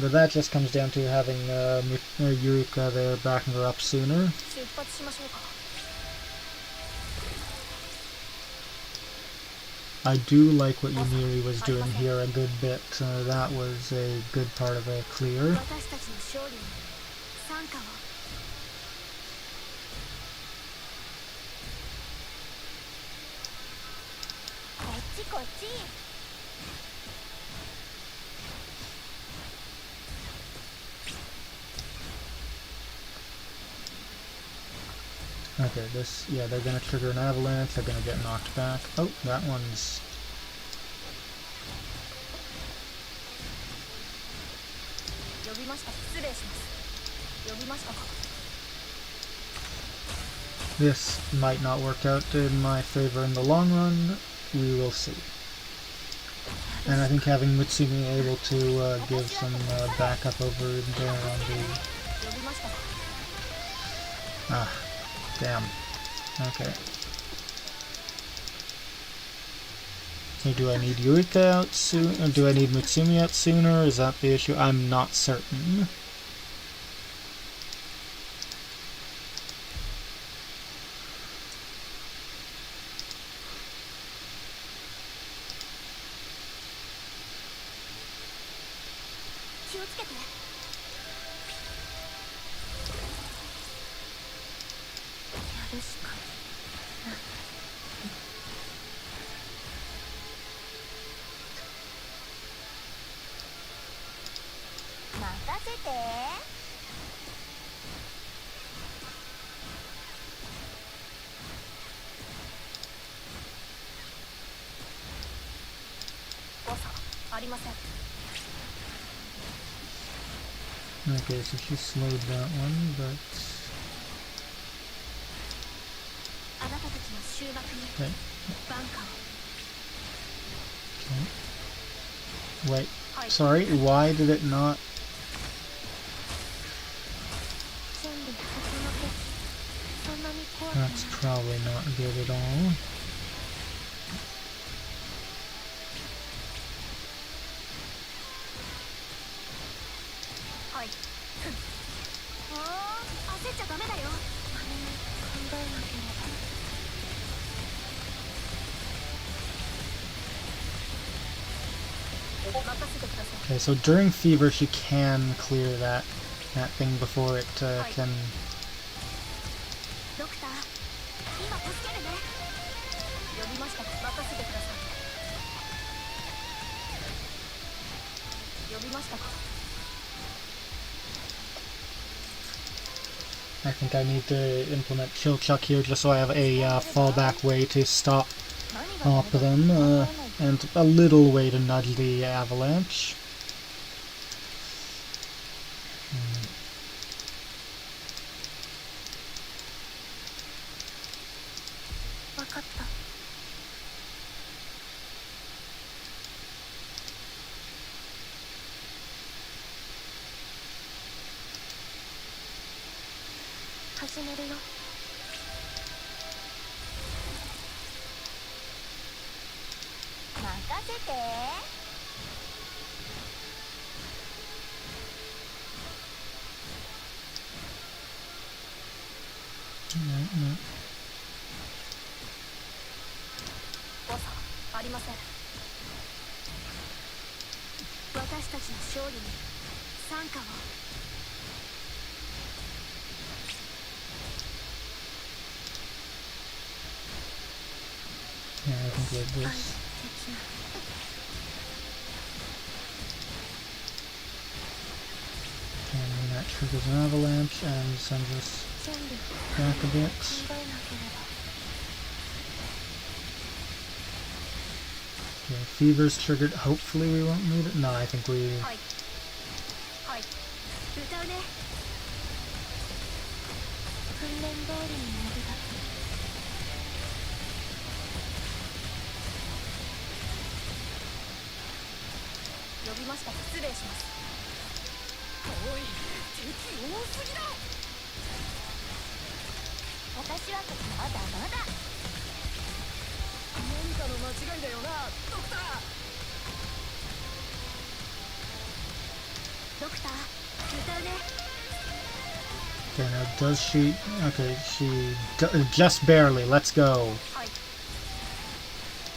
But that just comes down to having Yurika there backing her up sooner. 出発しましょうか。 I do like what Yumiri was doing here a good bit. That was a good part of a clear. 私たちの勝利に参加を。 こっちこっち。 Okay, this... Yeah, they're gonna trigger an avalanche, they're gonna get knocked back. Oh, that one's... 呼びました。失礼します。呼びましたか。 This might not work out in my favor in the long run. We will see. And I think having Mutsumi able to give some backup over there on the... 呼びましたか。 Ah, damn. Okay. So do I need Yurika out soon, or do I need Mutsumi out sooner? Is that the issue? I'm not certain. Okay, so she slowed that one, but... Okay. Okay. Wait, sorry, why did it not... That's probably not good at all. 焦っちゃダメだよ。何も考えなければ。 Okay, so during fever she can clear that thing before it can. ドクター、今助けるね。呼びました。任せてください。呼びましたか。 I think I need to implement Chill Chuck here just so I have a fallback way to stop them and a little way to nudge the avalanche. 分かった。始めるよ。任せて。誤差ありません。私たちの勝利に参加を。 Yeah, I think like this. And that triggers an avalanche and sends us back a bit. Okay, fever's triggered. Hopefully we won't need it. No, I think we... 呼びました。失礼します。おい、敵多すぎだ。私はまだまだ。何かの間違いだよな、ドクター。ドクター、歌うね。 Okay, now does she... Okay, she... just barely. Let's go.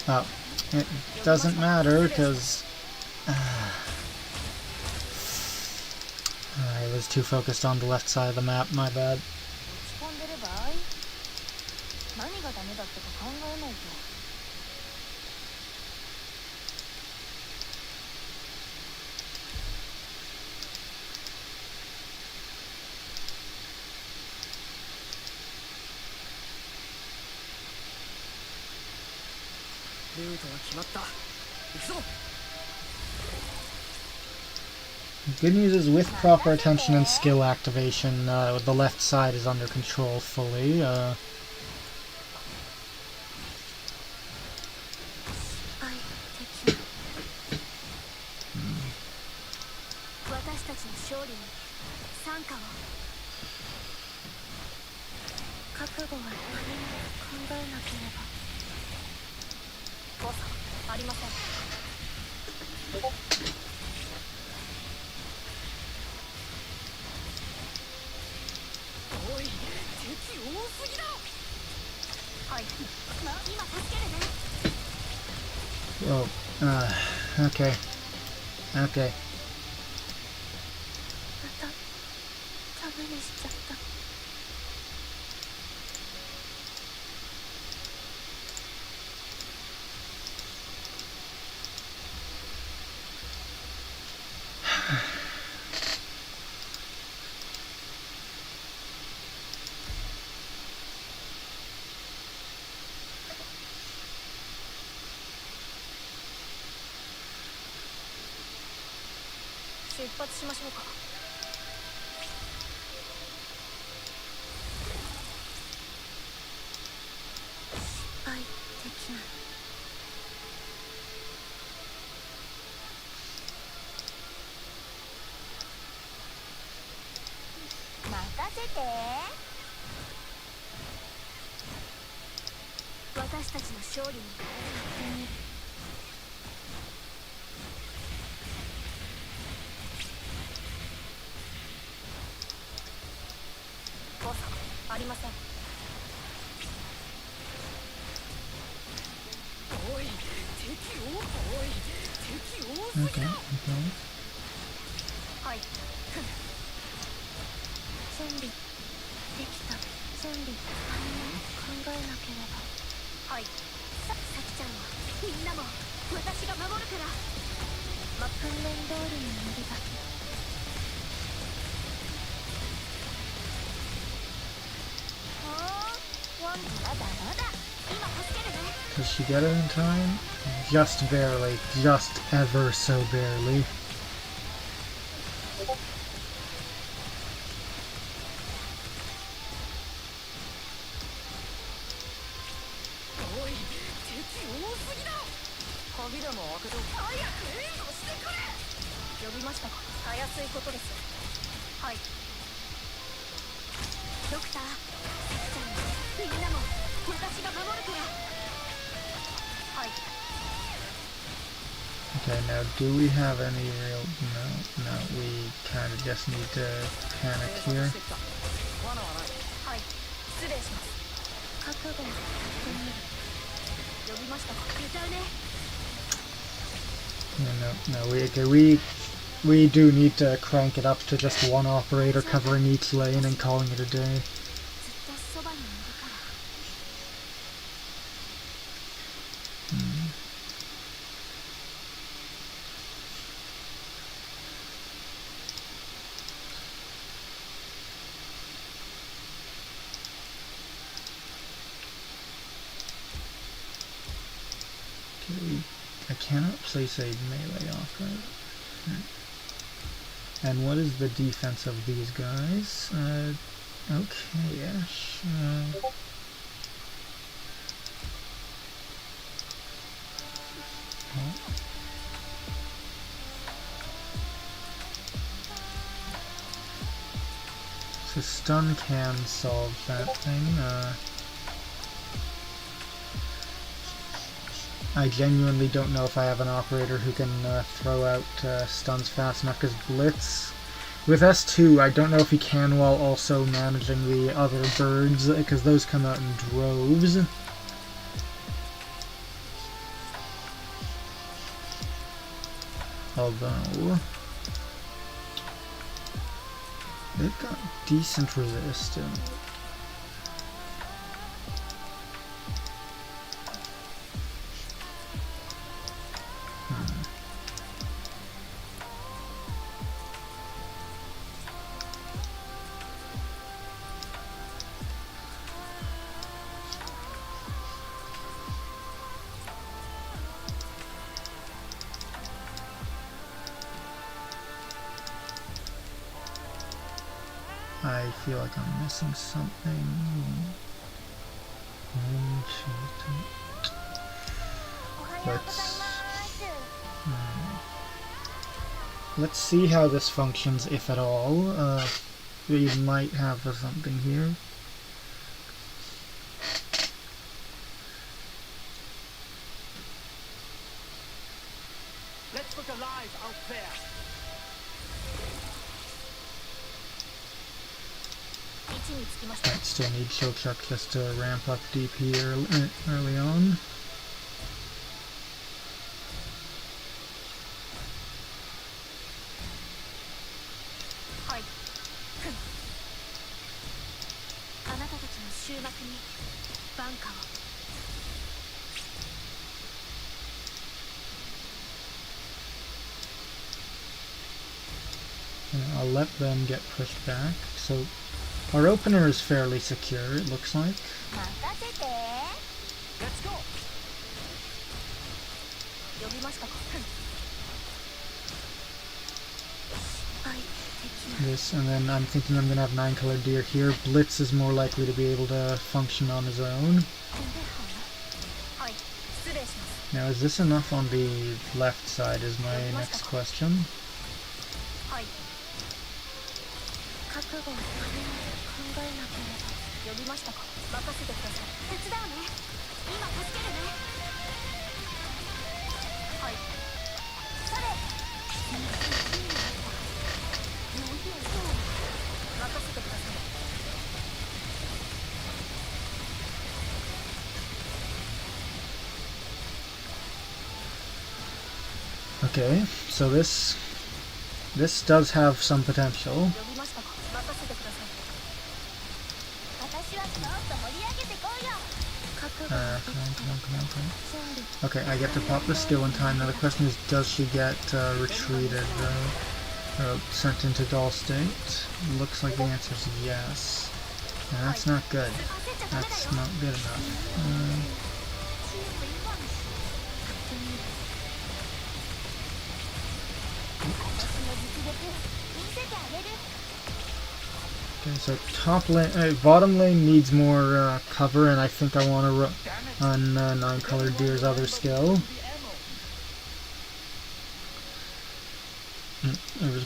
Oh, it doesn't matter because... I was too focused on the left side of the map, my bad. Good news is with proper attention and skill activation, the left side is under control fully. Oh, okay. Okay. ありません。おい、敵多、おい、敵多すぎだ。はい。準備できた。準備考えなければ。はい。さきちゃんもみんなも私が守るから。訓練通りに乗りだけ。Does she get it in time? Just barely. Just ever so barely. Okay, now do we have any real... No, we kind of just need to panic here. No, we do need to crank it up to just one operator covering each lane and calling it a day. I cannot place a melee off, right? And what is the defense of these guys? Okay-ish. So stun can solve that thing. I genuinely don't know if I have an operator who can throw out stuns fast enough, because Blitz, with S2, I don't know if he can while also managing the other birds, because those come out in droves. Although, they've got decent resistance. I feel like I'm missing something. Let's see how this functions, if at all. We might have something here. Let's look alive out there. Might still need Shilchuk just to ramp up DP early on. I'll let them get pushed back. So our opener is fairly secure, it looks like. Let's go. This, and then I'm thinking I'm going to have 9-colored deer here. Blitz is more likely to be able to function on his own. Now, is this enough on the left side is my next question. Okay, so this does have some potential. Okay, I get to pop the skill in time. Now the question is, does she get retreated, sent into doll state? Looks like the answer is yes. And that's not good. That's not good enough. Okay, so top lane, bottom lane needs more cover, and I think I want to run 9-colored deer's other skill.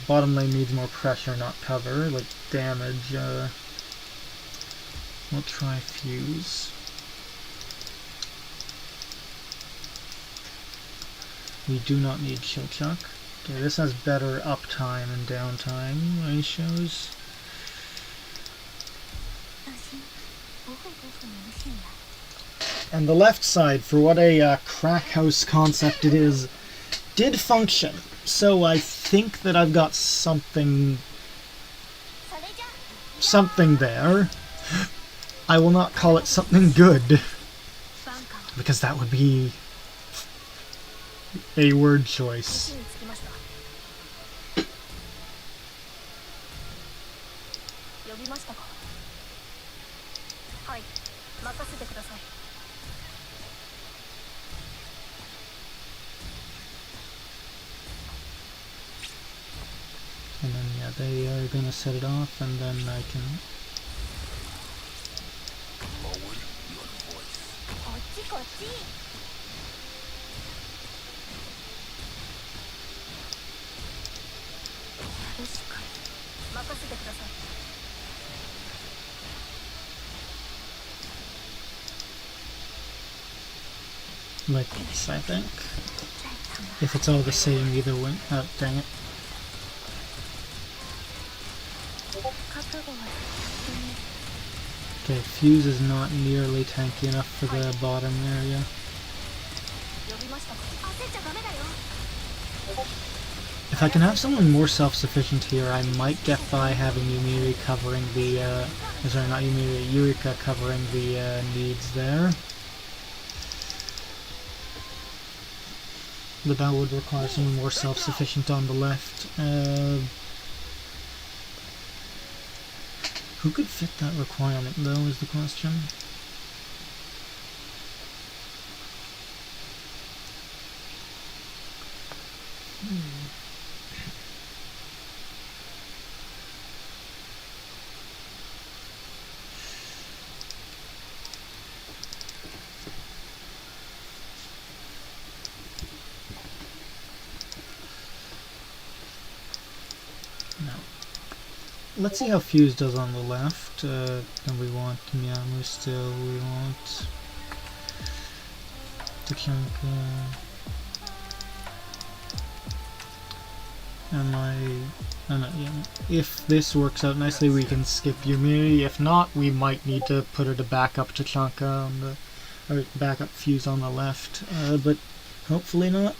Bottom lane needs more pressure, not cover, like damage. We'll try fuse. We do not need chill chuck. Okay, this has better uptime and downtime ratios. And the left side, for what a crack house concept it is, did function. So I think that I've got something there. I will not call it something good, because that would be a word choice. And then, yeah, they are gonna set it off, and then I can... like this, I think. If it's all the same either way. Oh, dang it. Okay, fuse is not nearly tanky enough for the bottom area. If I can have someone more self-sufficient here, I might get by having Yumiri covering the, sorry, not Yumiri, Eureka covering the needs there. But that would require someone more self-sufficient on the left. Who could fit that requirement, though, is the question. Let's see how Fuse does on the left. And we want Miyamu still. We want Tachanka. If this works out nicely, we can skip Yumiri. If not, we might need to put her to backup Tachanka on the, or backup Fuse on the left. But hopefully not.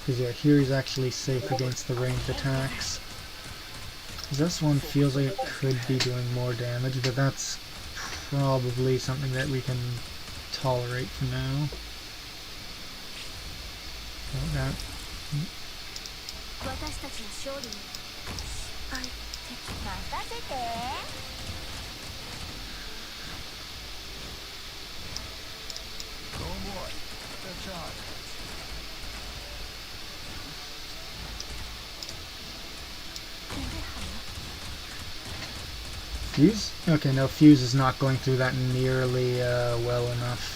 Because yeah, here he's actually safe against the ranged attacks. This one feels like it could be doing more damage, but that's probably something that we can tolerate for now. Oh, that. Fuse? Okay, no, Fuse is not going through that nearly well enough.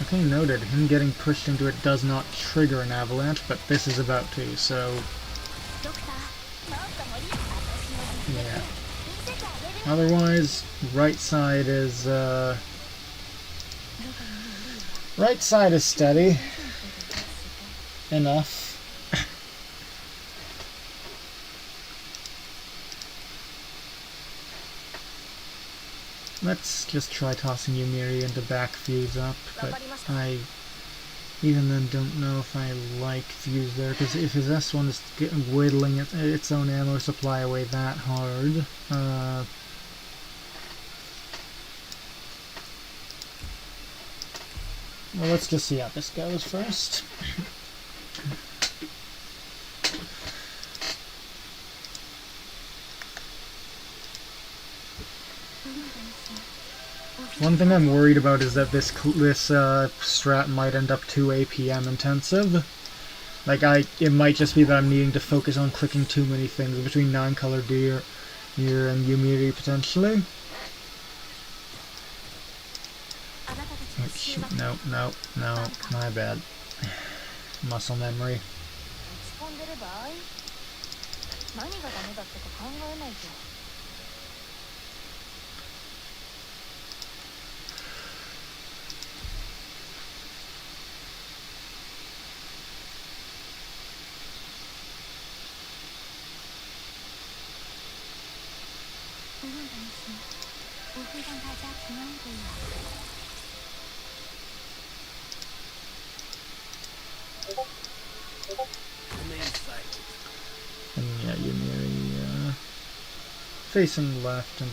Okay, noted. Him getting pushed into it does not trigger an avalanche, but this is about to, so... Otherwise, right side is steady enough. Let's just try tossing Yumiri into back fuse up, but I even then don't know if I like fuse there, because if his S1 is whittling its own ammo supply away that hard, well, let's just see how this goes first. One thing I'm worried about is that this strat might end up too APM intensive. Like, it might just be that I'm needing to focus on clicking too many things between 9-color deer and Yumiri potentially. Oh, shoot, no, my bad. Muscle memory. And yeah, Yumiri facing left and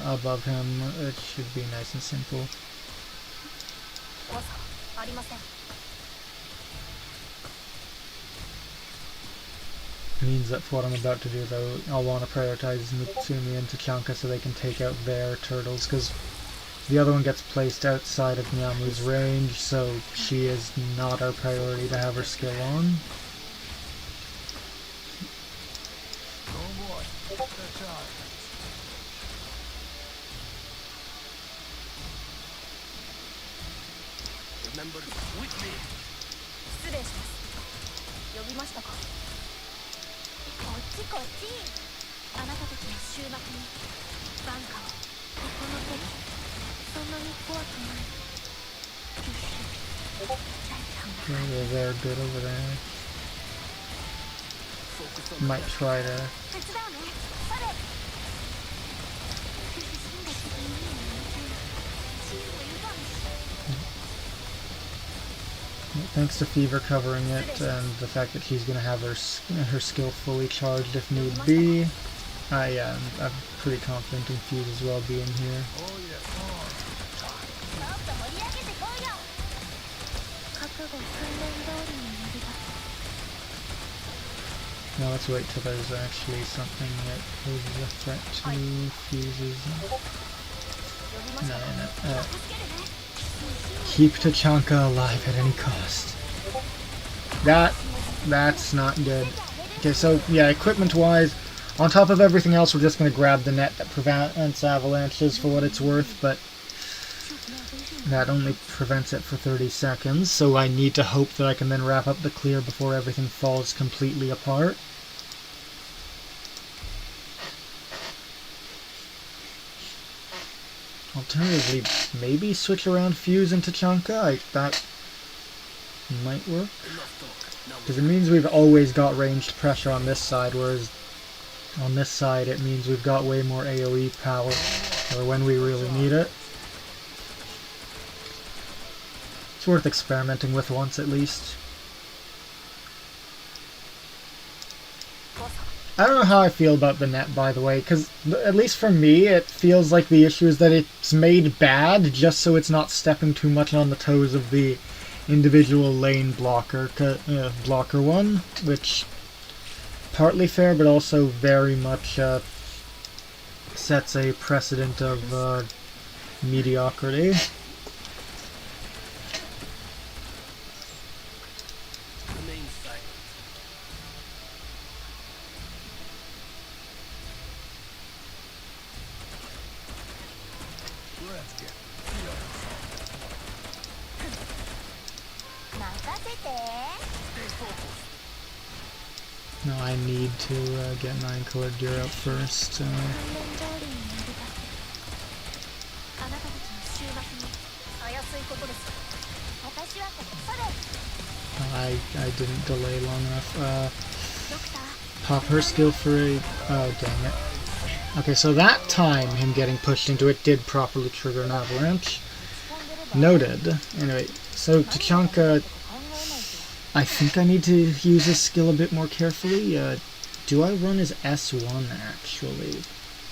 above him, it should be nice and simple. Means that for what I'm about to do, though, I'll want to prioritize Mutsumi and Tachanka so they can take out their turtles, because the other one gets placed outside of Nyamu's range, so she is not our priority to have her skill on. Remember with me. Yeah, they're good over there. Might try to... Thanks to Fever covering it and the fact that she's going to have her skill fully charged if need be, I'm pretty confident in Fuse's well-being here. Now let's wait till there's actually something that poses a threat to Fuse's... No. Keep Tachanka alive at any cost. That's not good. Okay, so yeah, equipment-wise, on top of everything else, we're just going to grab the net that prevents avalanches for what it's worth, but that only prevents it for 30 seconds, so I need to hope that I can then wrap up the clear before everything falls completely apart. Alternatively, maybe switch around Fuse into Tachanka. That might work. Because it means we've always got ranged pressure on this side, whereas on this side it means we've got way more AoE power, or when we really need it. It's worth experimenting with once at least. I don't know how I feel about the net, by the way, because at least for me, it feels like the issue is that it's made bad just so it's not stepping too much on the toes of the individual lane blocker one, which partly fair, but also very much sets a precedent of mediocrity. No, I need to get 9-colored deer out first. I didn't delay long enough. Pop her skill for a... Oh, dang it. Okay, so that time him getting pushed into it did properly trigger an avalanche. Noted. Anyway, so Tachanka... I think I need to use his skill a bit more carefully. Do I run his S1, actually?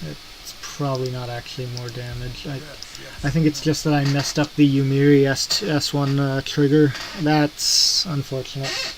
It's probably not actually more damage. I think it's just that I messed up the Yumiri S1 trigger. That's unfortunate.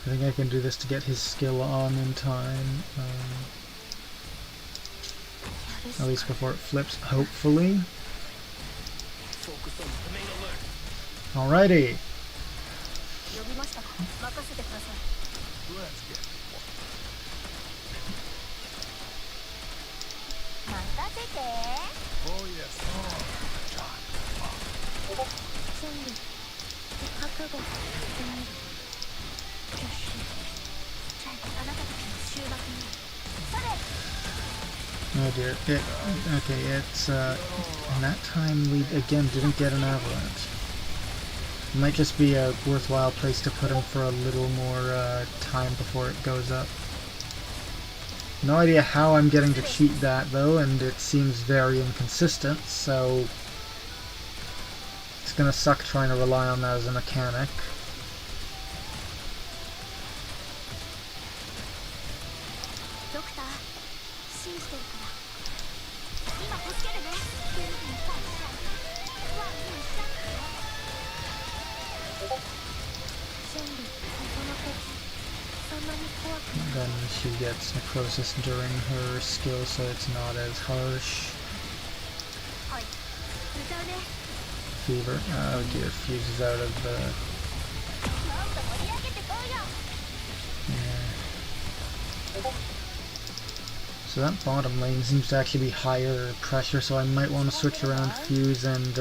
I think I can do this to get his skill on in time. At least before it flips, hopefully. Alrighty. Oh dear. Okay, it's, and that time we, again, didn't get an avalanche. It might just be a worthwhile place to put him for a little more, time before it goes up. No idea how I'm getting to cheat that, though, and it seems very inconsistent, so... It's gonna suck trying to rely on that as a mechanic. Then she gets necrosis during her skill, so it's not as harsh. Fever. Oh dear, fuses out of the... Yeah. So that bottom lane seems to actually be higher pressure, so I might want to switch around Fuse and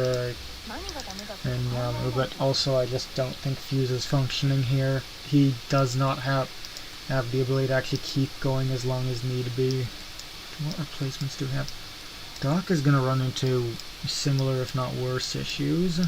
Yamu, but also I just don't think Fuse is functioning here. He does not have the ability to actually keep going as long as need be. What replacements do we have? Doc is going to run into similar, if not worse, issues.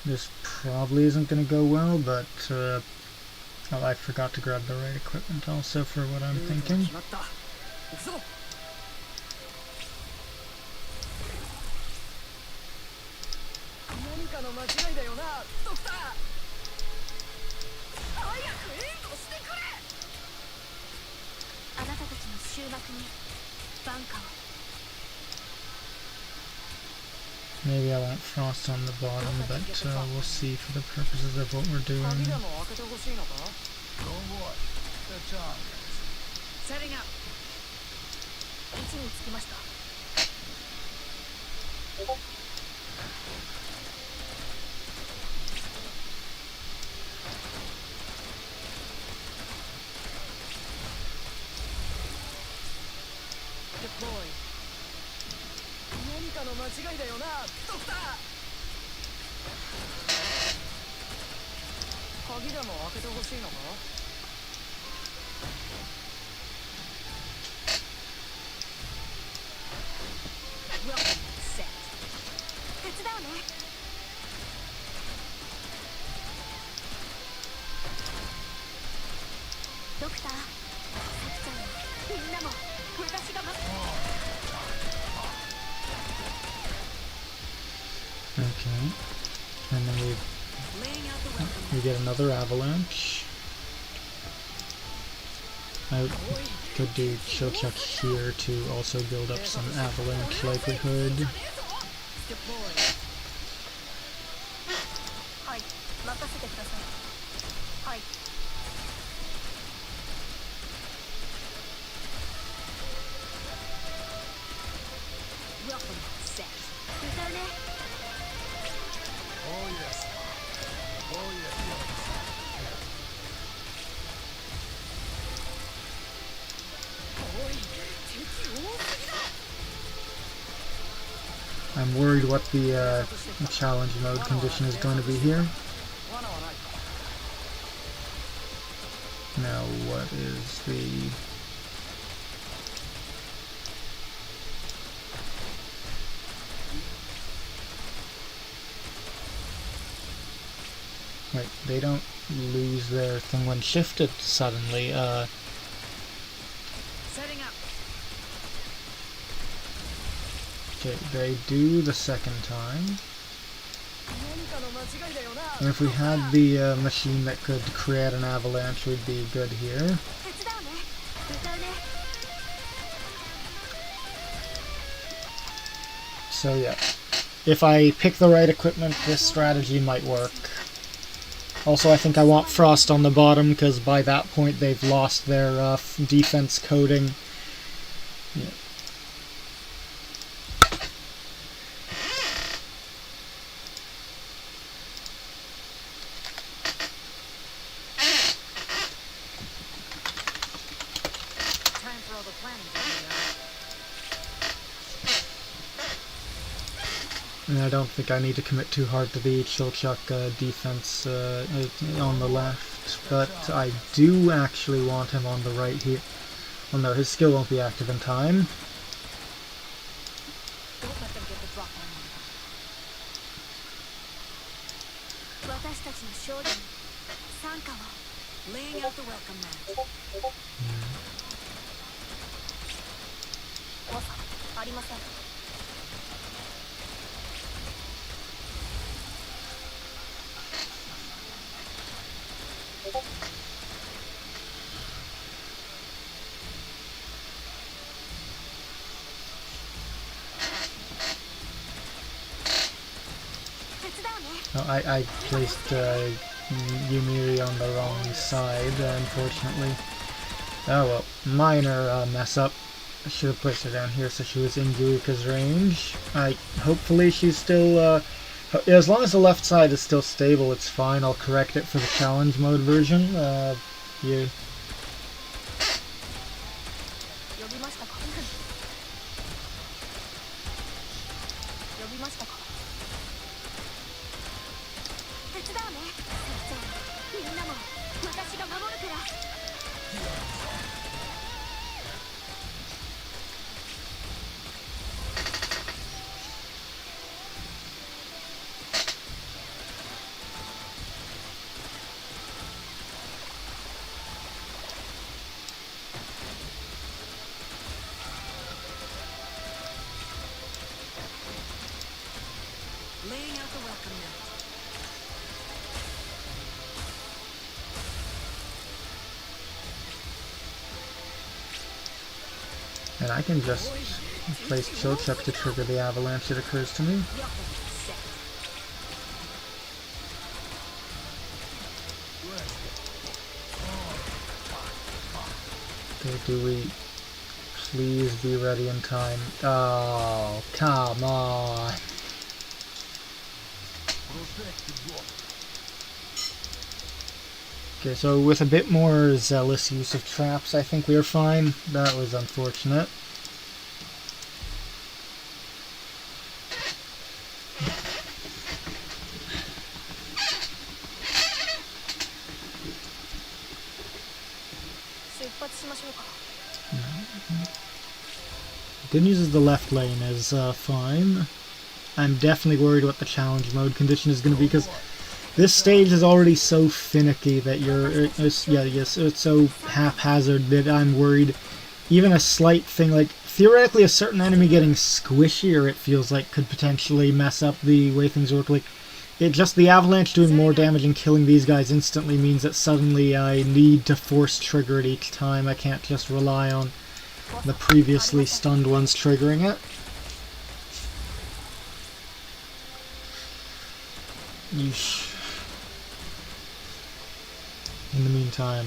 This probably isn't going to go well, but oh, I forgot to grab the right equipment also for what I'm thinking. Maybe I won't frost on the bottom, but we'll see for the purposes of what we're doing. Setting up. Deploy. 何かの間違いだよな、ドクター。Okay, and then we get another avalanche. I could do chill check here to also build up some avalanche likelihood. I'm worried what the challenge mode condition is going to be here. Now, what is the... Wait, they don't lose their thing when shifted suddenly. Setting up. Okay, they do the second time. And if we had the machine that could create an avalanche, we'd be good here. So yeah, if I pick the right equipment, this strategy might work. Also, I think I want Frost on the bottom, because by that point they've lost their defense coding. Yeah. Time for all the planning to be done. And I don't think I need to commit too hard to the Chilchuck defense on the left, but I do actually want him on the right here. Well, no, his skill won't be active in time. Don't let them get the drop on you. Laying out the welcome mat. Oh, I placed Yumiri on the wrong side, unfortunately. Oh well, minor mess up. I should have placed her down here so she was in Yurika's range. Hopefully she's still, as long as the left side is still stable, it's fine. I'll correct it for the challenge mode version. Yeah. Laying out the welcome mat. And I can just place Chilchuck to trigger the avalanche, it occurs to me. Okay, do we please be ready in time? Oh, come on. Okay, so with a bit more zealous use of traps, I think we are fine. That was unfortunate. Good news is the left lane is fine. I'm definitely worried what the challenge mode condition is going to be, because this stage is already so finicky that it's so haphazard that I'm worried. Even a slight thing, like theoretically a certain enemy getting squishier, it feels like could potentially mess up the way things work. Like, just the avalanche doing more damage and killing these guys instantly means that suddenly I need to force trigger it each time. I can't just rely on the previously stunned ones triggering it. Yeesh. In the meantime,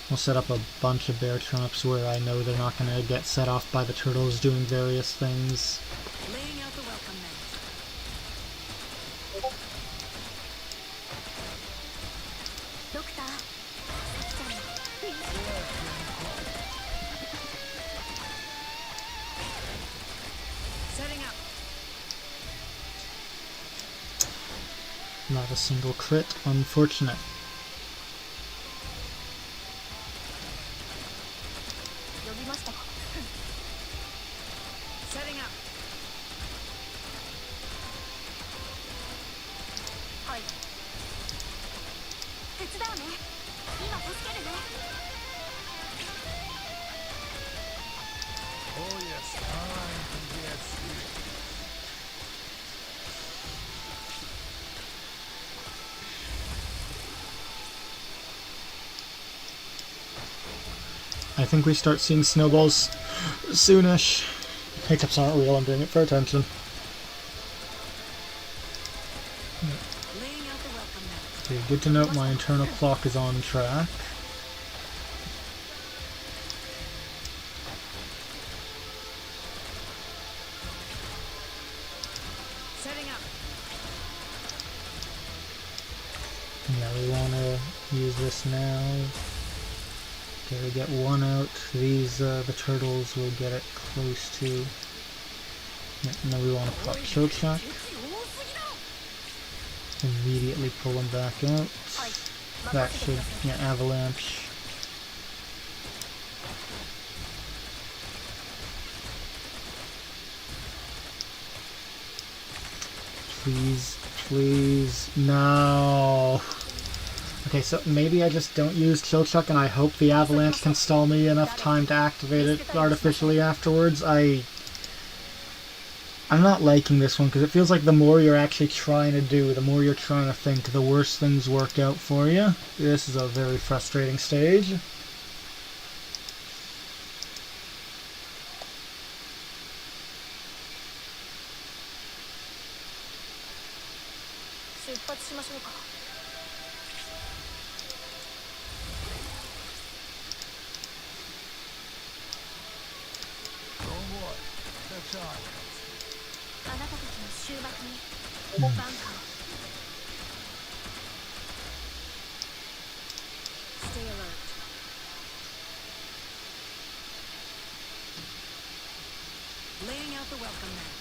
we'll set up a bunch of bear traps where I know they're not going to get set off by the turtles doing various things. Laying out the welcome mat. Setting up. Not a single crit, unfortunate. Setting up. Oh yes, time can get sweet. I think we start seeing snowballs soonish. Hiccups aren't real, I'm doing it for attention. Laying out the welcome mat. Okay, good to note my internal clock is on track. Setting up. Yeah, we want to use this now. Okay, we get one out. These, the turtles will get it close to. Yeah, and then we want to pop Chill Shock. Immediately pull them back out. That should, yeah, avalanche. Please, please, no. Okay, so maybe I just don't use Chill Chuck and I hope the avalanche can stall me enough time to activate it artificially afterwards. I'm not liking this one because it feels like the more you're actually trying to do, the more you're trying to think, the worse things work out for you. This is a very frustrating stage. Don't worry, the time. Stay alert. Laying out the welcome mat.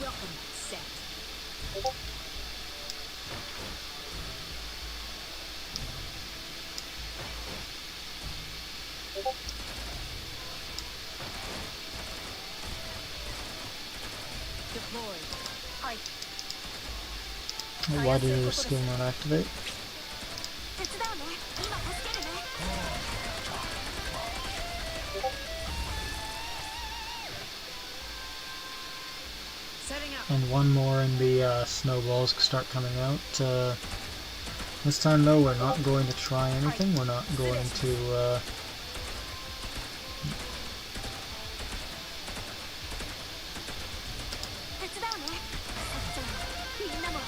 Welcome set. Deployed. Why did your skill not activate? Setting up. And one more and the snowballs start coming out. This time though, we're not going to try anything. We're not going to...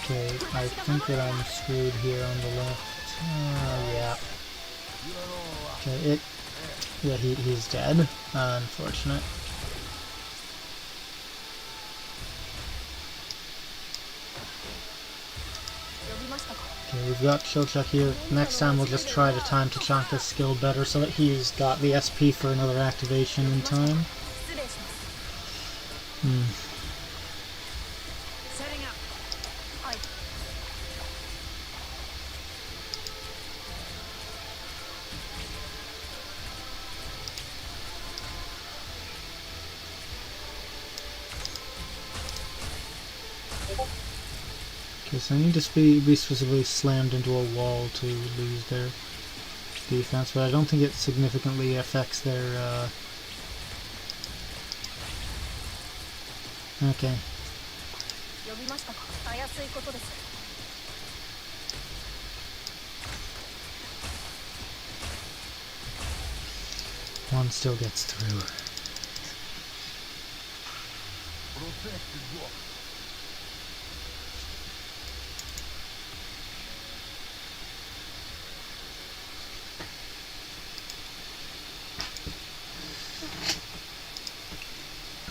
Okay, I think that I'm screwed here on the left. Yeah. Okay, yeah, he's dead. Unfortunate. Okay, we've got chill check here. Next time we'll just try to time Tachanka's skill better so that he's got the SP for another activation in time. Setting up. Okay, so I need to be specifically slammed into a wall to lose their defense, but I don't think it significantly affects their, Okay. One still gets through. Protected walk.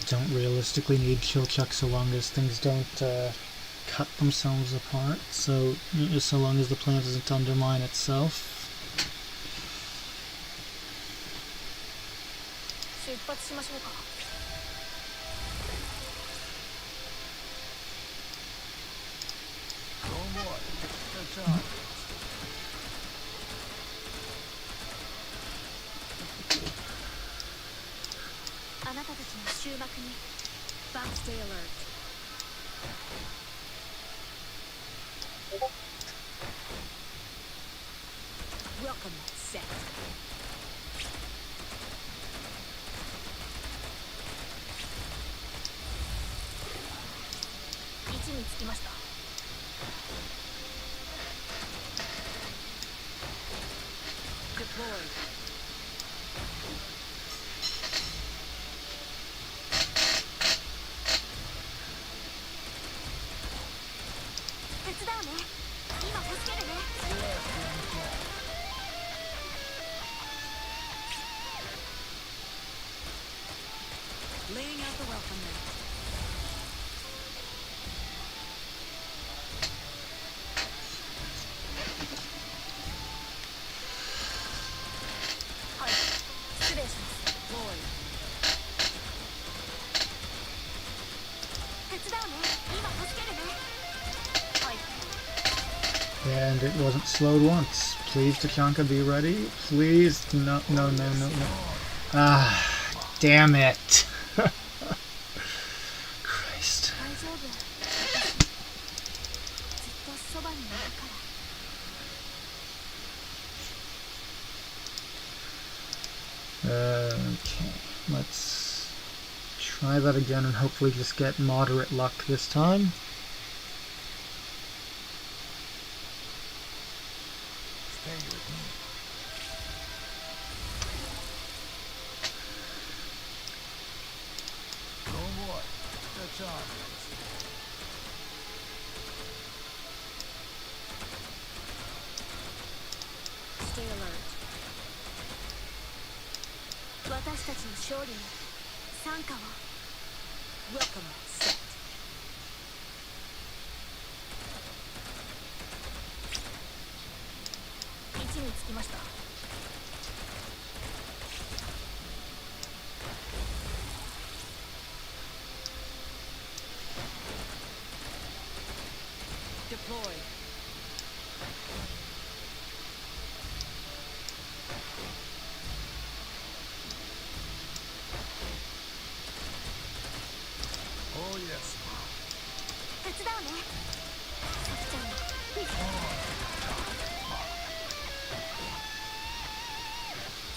Don't realistically need chill chuck so long as things don't cut themselves apart. So so long as the plant doesn't undermine itself. Don't worry. That's all. あなたたちの終幕に Stay alert. Welcome set. 位置につきました。 Deployed. Laying out the welcome mat. Deployed. And it wasn't slowed once. Please, Tachanka, be ready. Please. No, no, no, no, no. Ah, damn it. Christ. Okay, let's try that again and hopefully just get moderate luck this time. Stay with me. Don't worry. That's all. Stay alert. 私たちの勝利に参加を Welcome set. 位置につきました。 Deployed. Oh, yes. 手伝うね。さきちゃんも。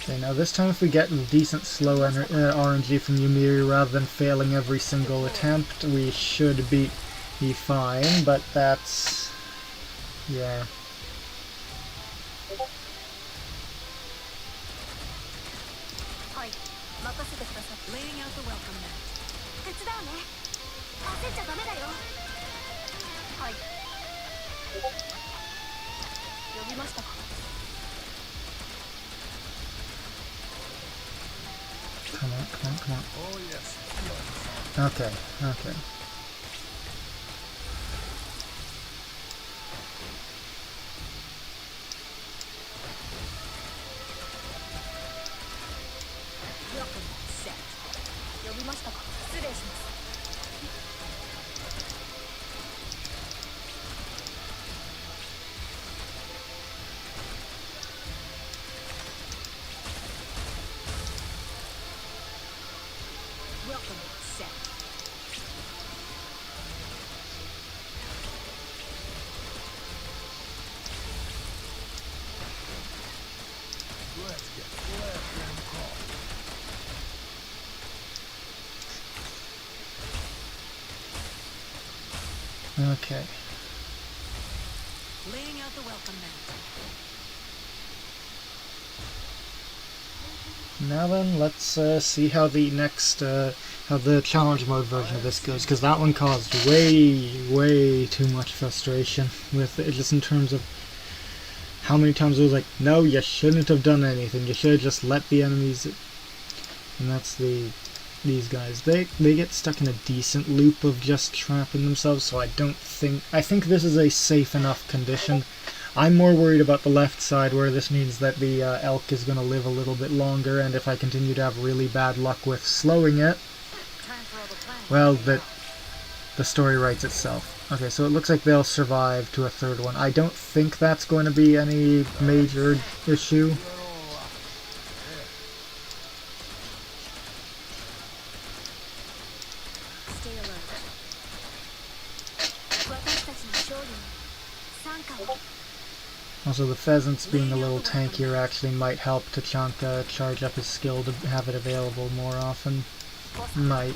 Okay, now this time if we get decent slow RNG from Ymiri rather than failing every single attempt, we should be fine, but that's... yeah. Laying out the welcome mat. 手伝うね。焦っちゃダメだよ。はい。呼びましたか。 Come on, come on, come on. Oh, yes. Okay, okay. Okay. Laying out the welcome mat. Now then, let's see how the next, how the challenge mode version of this goes, because that one caused way too much frustration with it, just in terms of how many times it was like, no, you shouldn't have done anything, you should have just let the enemies, and that's these guys. They get stuck in a decent loop of just trapping themselves, so I think this is a safe enough condition. I'm more worried about the left side, where this means that the elk is going to live a little bit longer, and if I continue to have really bad luck with slowing it, well, the story writes itself. Okay, so it looks like they'll survive to a third one. I don't think that's going to be any major issue. Stay alert. 私たちの勝利に参加を。 Also, the pheasants being a little tankier actually might help Tachanka charge up his skill to have it available more often. Might.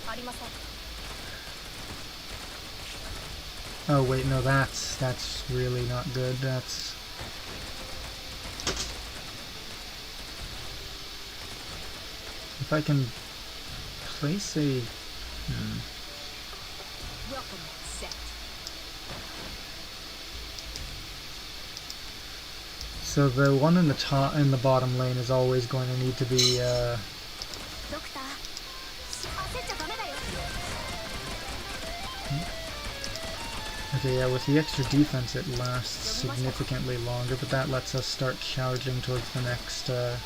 Oh wait, no, that's really not good. That's... If I can place a... Welcome set. So the one in the top, in the bottom lane is always going to need to be, Okay, yeah, with the extra defense it lasts significantly longer, but that lets us start charging towards the next, Welcome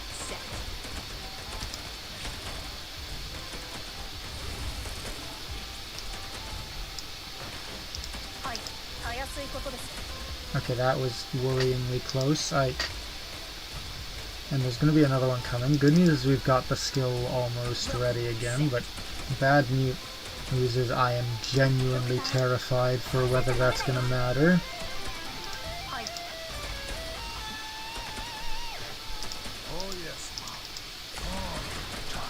set. Okay, that was worryingly close. And there's going to be another one coming. Good news is we've got the skill almost ready again, but bad news is I am genuinely terrified for whether that's going to matter. Oh yes.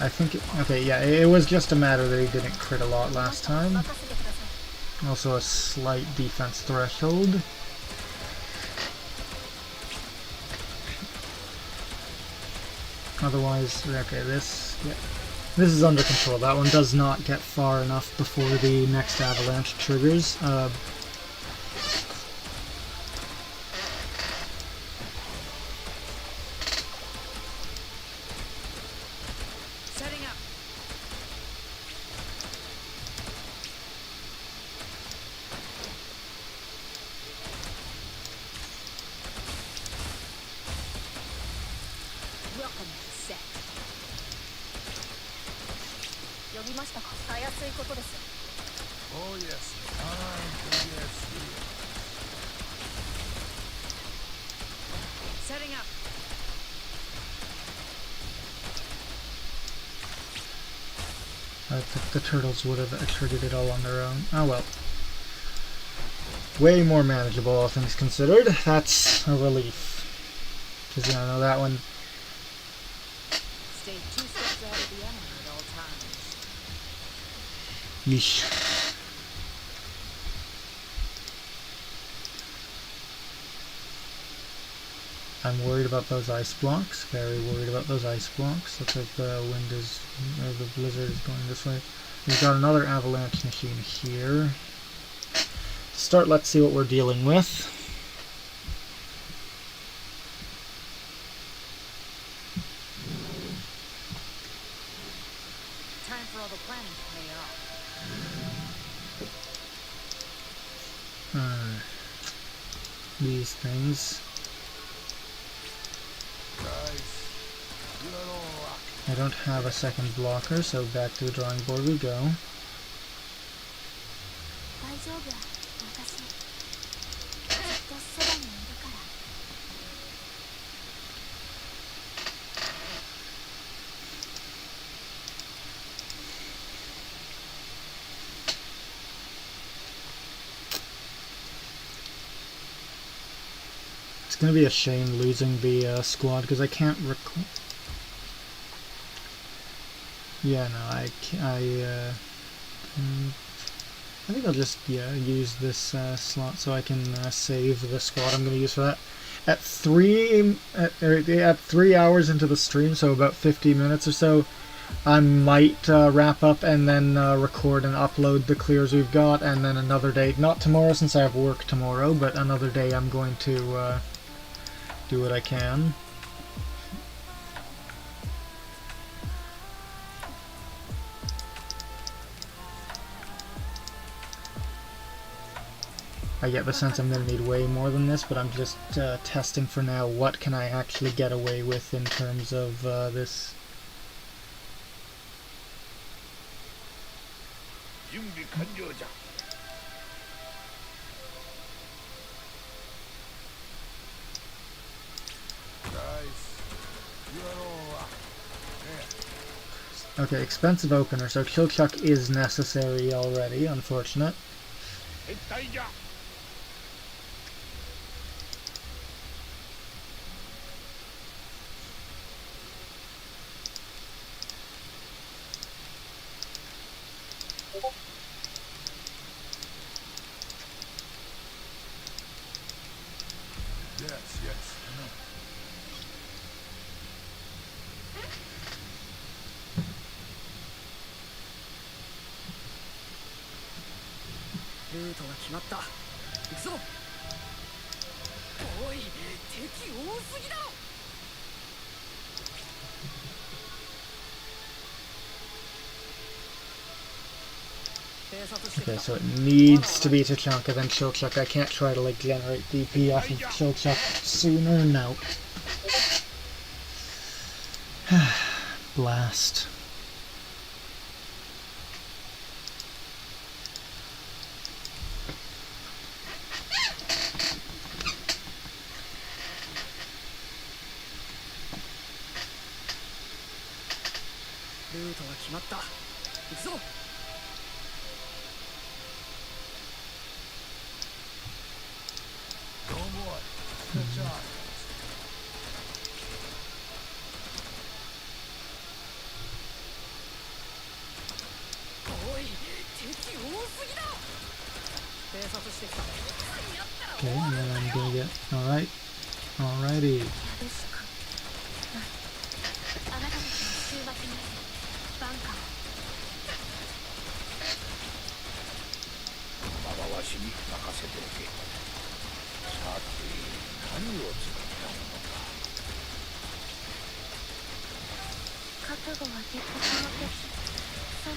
I think, okay, yeah, it was just a matter that he didn't crit a lot last time. Also a slight defense threshold. Otherwise, okay, this is under control. That one does not get far enough before the next avalanche triggers. Setting up. Welcome set. Oh yes. Time to get serious. Setting up. The turtles would have triggered it all on their own. Oh well. Way more manageable, all things considered. That's a relief. Because, you know, that one... Stay 2 steps out of the enemy at all times. Yeesh. I'm worried about those ice blocks. Very worried about those ice blocks. Looks like the wind is... or the blizzard is going this way. We've got another avalanche machine here. To start, let's see what we're dealing with. Time for all the planning to pay off. These things. Guys, you're all rock. I don't have a second blocker, so back to the drawing board we go. It's gonna be a shame losing the squad because I can't Yeah, no, I think I'll just use this slot so I can save the squad I'm going to use for that. At 3 hours into the stream, so about 50 minutes or so, I might wrap up and then record and upload the clears we've got, and then another day, not tomorrow since I have work tomorrow, but another day I'm going to do what I can. I get the sense I'm going to need way more than this, but I'm just testing for now what can I actually get away with in terms of this. Okay, expensive opener, so Kill Chuck is necessary already, unfortunate. Okay, so it needs to be Tachanka then Chilchuck. I can't try to like generate DP off of Chilchuck sooner. No. Blast. Okay, and then I'm gonna get alright. Alrighty.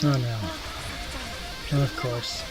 Oh no. Of course.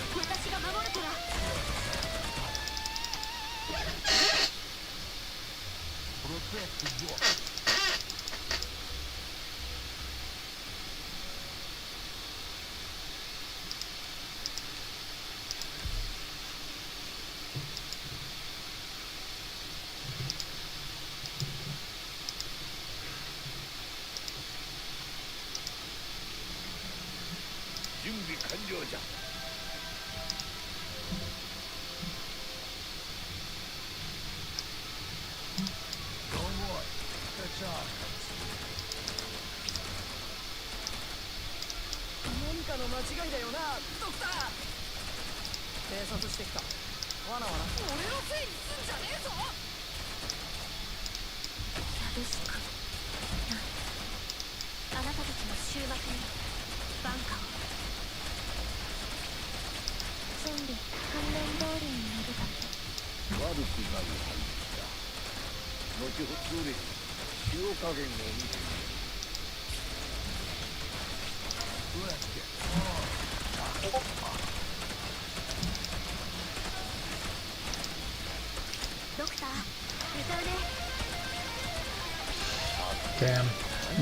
Damn.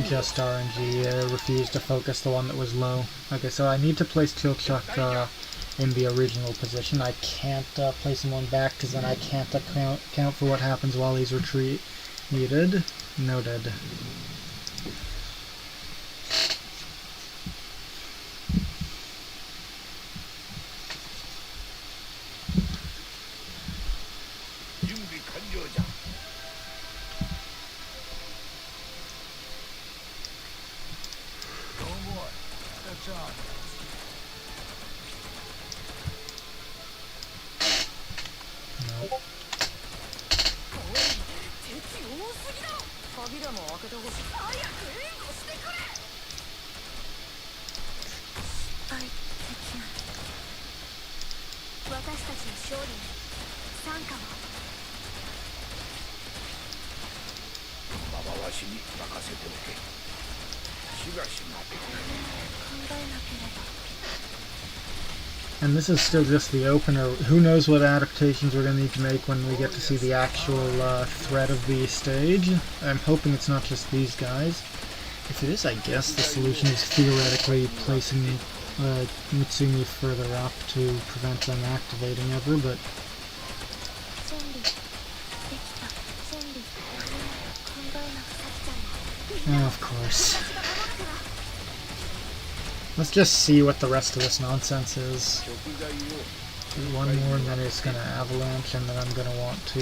Just RNG refused to focus the one that was low. Okay, so I need to place Chilchuck in the original position. I can't place him one back because then I can't account for what happens while he's retreated. Noted. No. 敵多すぎだろ。鍵でも開けてほしい。早く援護してくれ。はい、敵な私たちの勝利に参加を。ままわしに任せておけ。しばし待て。考えなければ。 And this is still just the opener. Who knows what adaptations we're going to need to make when we get to see the actual threat of the stage. I'm hoping it's not just these guys. If it is, I guess the solution is theoretically placing Mitsumi further up to prevent them activating ever, but... 準備できた。準備考えなくさっちゃうの。 Oh, of course. Let's just see what the rest of this nonsense is. Do one more and then it's gonna avalanche, and then I'm gonna want to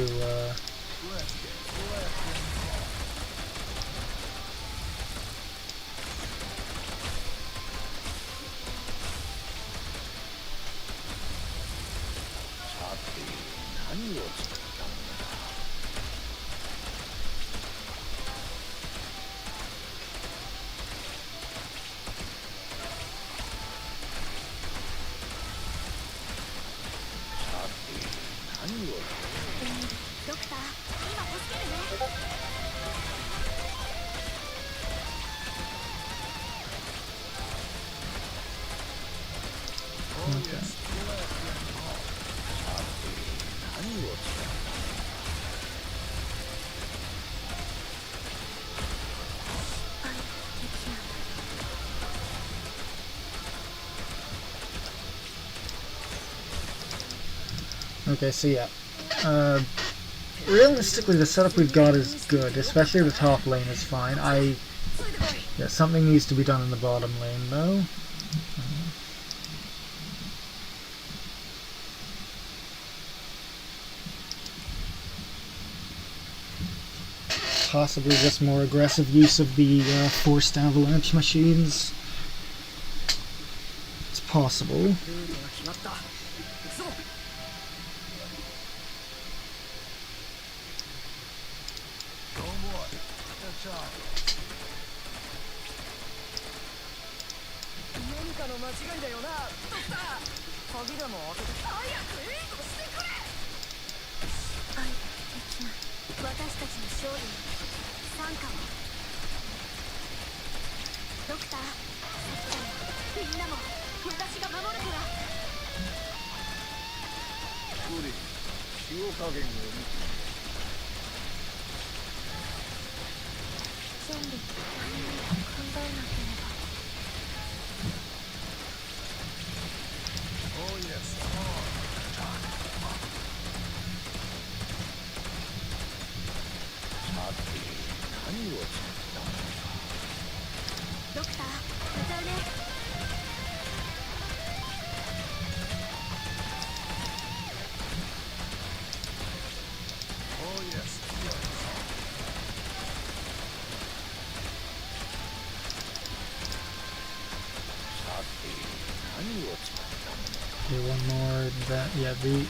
Okay, so yeah. Realistically, the setup we've got is good, especially the top lane is fine. Yeah, something needs to be done in the bottom lane, though. Possibly just more aggressive use of the forced avalanche machines. It's possible. Okay, one more. That, yeah, the...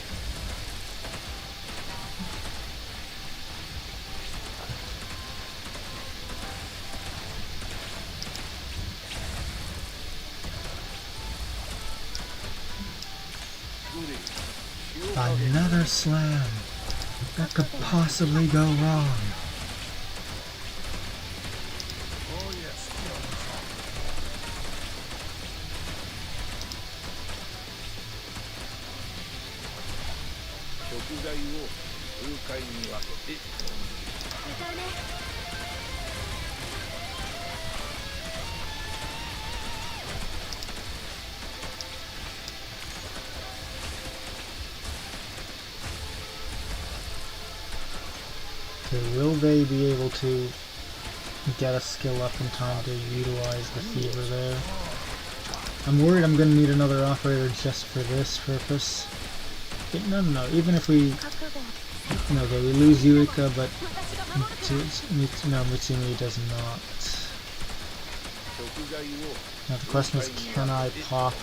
Another slam. What could possibly go wrong? Okay, will they be able to get a skill up in time to utilize the fever there? I'm worried I'm going to need another operator just for this purpose. Okay, no, even if we... No, okay, we lose Eureka, but Mitsumi does not. Now the question is, can I pop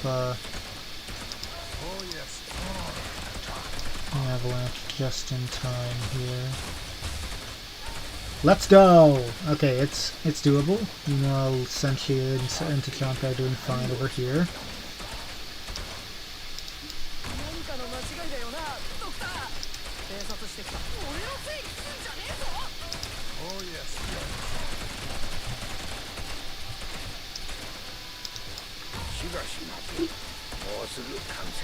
the avalanche just in time here. Let's go! Okay, it's doable. Meanwhile, Senshi and Tachanka are doing fine over here. Oh yes.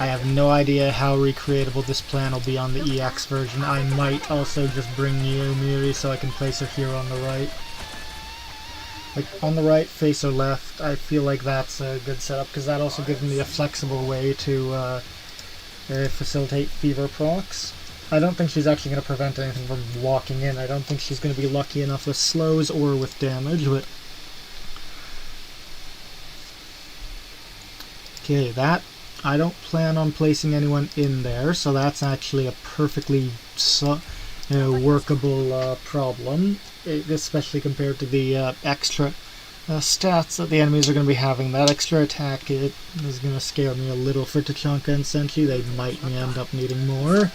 I have no idea how recreatable this plan will be on the EX version. I might also just bring Miri so I can place her here on the right. Like, on the right, face or left, I feel like that's a good setup, because that also gives me a flexible way to facilitate fever procs. I don't think she's actually going to prevent anything from walking in. I don't think she's going to be lucky enough with slows or with damage, but... Okay, that... I don't plan on placing anyone in there, so that's actually a perfectly workable problem, especially compared to the extra stats that the enemies are going to be having. That extra attack is going to scare me a little for Tachanka and Senshi. They might end up needing more.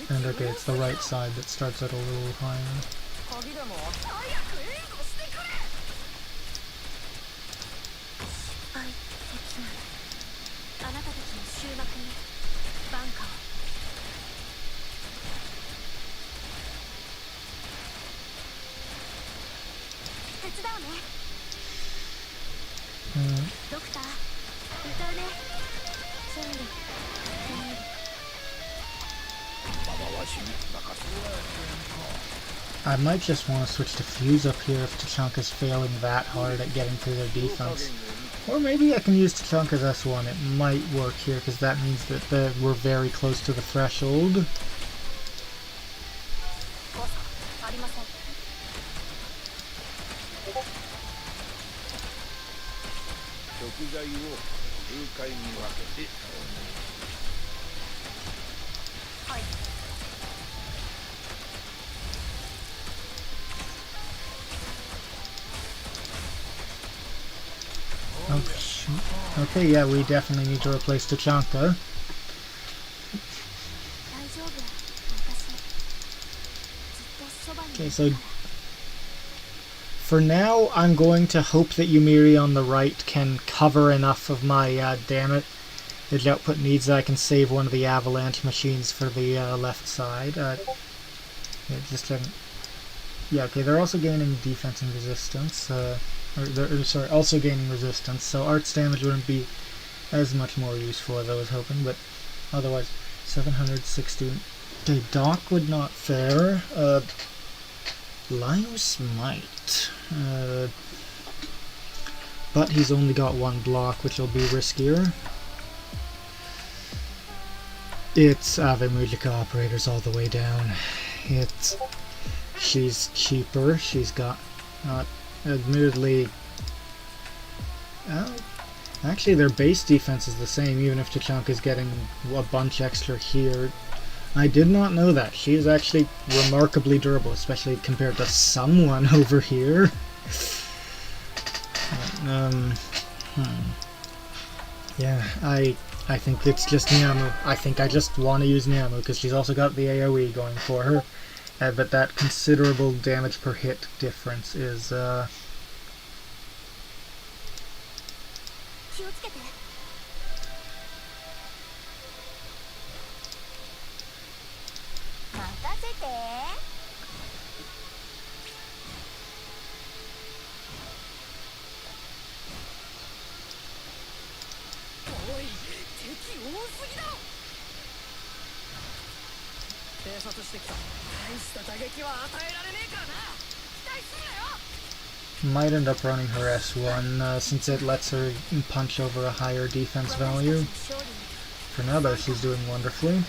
And okay, it's the right side that starts at a little higher. I might just want to switch to Fuse up here if Tachanka's failing that hard at getting through their defense. Or maybe I can use Tachanka's S1. It might work here because that means that we're very close to the threshold. Okay, yeah, we definitely need to replace Tachanka. Okay, so for now, I'm going to hope that Yumiri on the right can cover enough of my damage output needs that I can save one of the avalanche machines for the left side. Yeah, just checking. Yeah, okay, they're also gaining defense and resistance. Sorry, also gaining resistance, so arts damage wouldn't be as much more useful as I was hoping, but otherwise, 760. Okay, Doc would not fare. Laios might. But he's only got one block, which will be riskier. It's Ave Mujica operators all the way down. She's cheaper. She's got, admittedly, actually their base defense is the same, even if Tachanka's getting a bunch extra here. I did not know that. She is actually remarkably durable, especially compared to someone over here. Yeah, I think it's just Nyamu. I think I just want to use Nyamu because she's also got the AoE going for her. But that considerable damage per hit difference is, might end up running her S1 since it lets her punch over a higher defense value. For now though, she's doing wonderfully.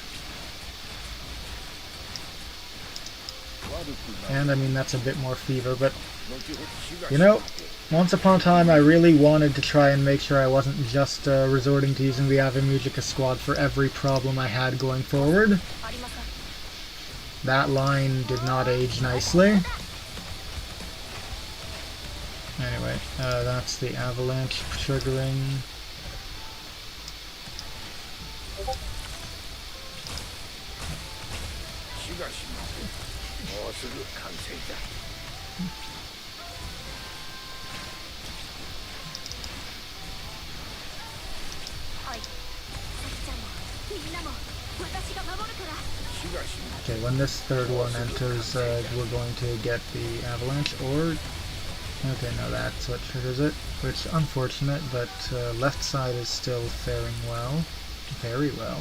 And I mean, that's a bit more fever, but You know, once upon a time I really wanted to try and make sure I wasn't just resorting to using the Ave Musica squad for every problem I had going forward. That line did not age nicely. Anyway, that's the avalanche triggering. Okay, when this third one enters, we're going to get the avalanche, or... Okay, no, that's what triggers it, which unfortunate, but left side is still faring well. Very well.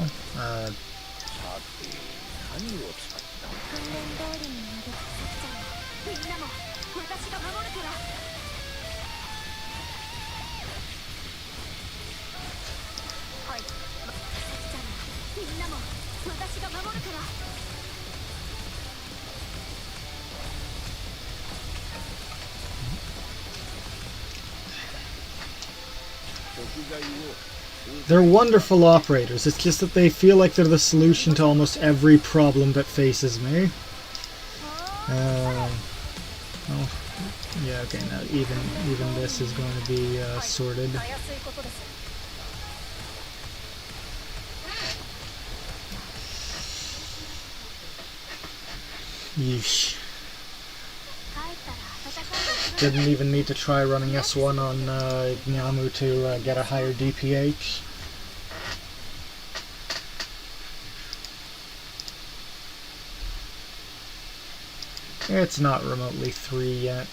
They're wonderful operators, it's just that they feel like they're the solution to almost every problem that faces me. Oh, yeah, okay, now even this is going to be sorted. Yeesh. Didn't even need to try running S1 on Nyamu to get a higher DPH. It's not remotely 3 yet.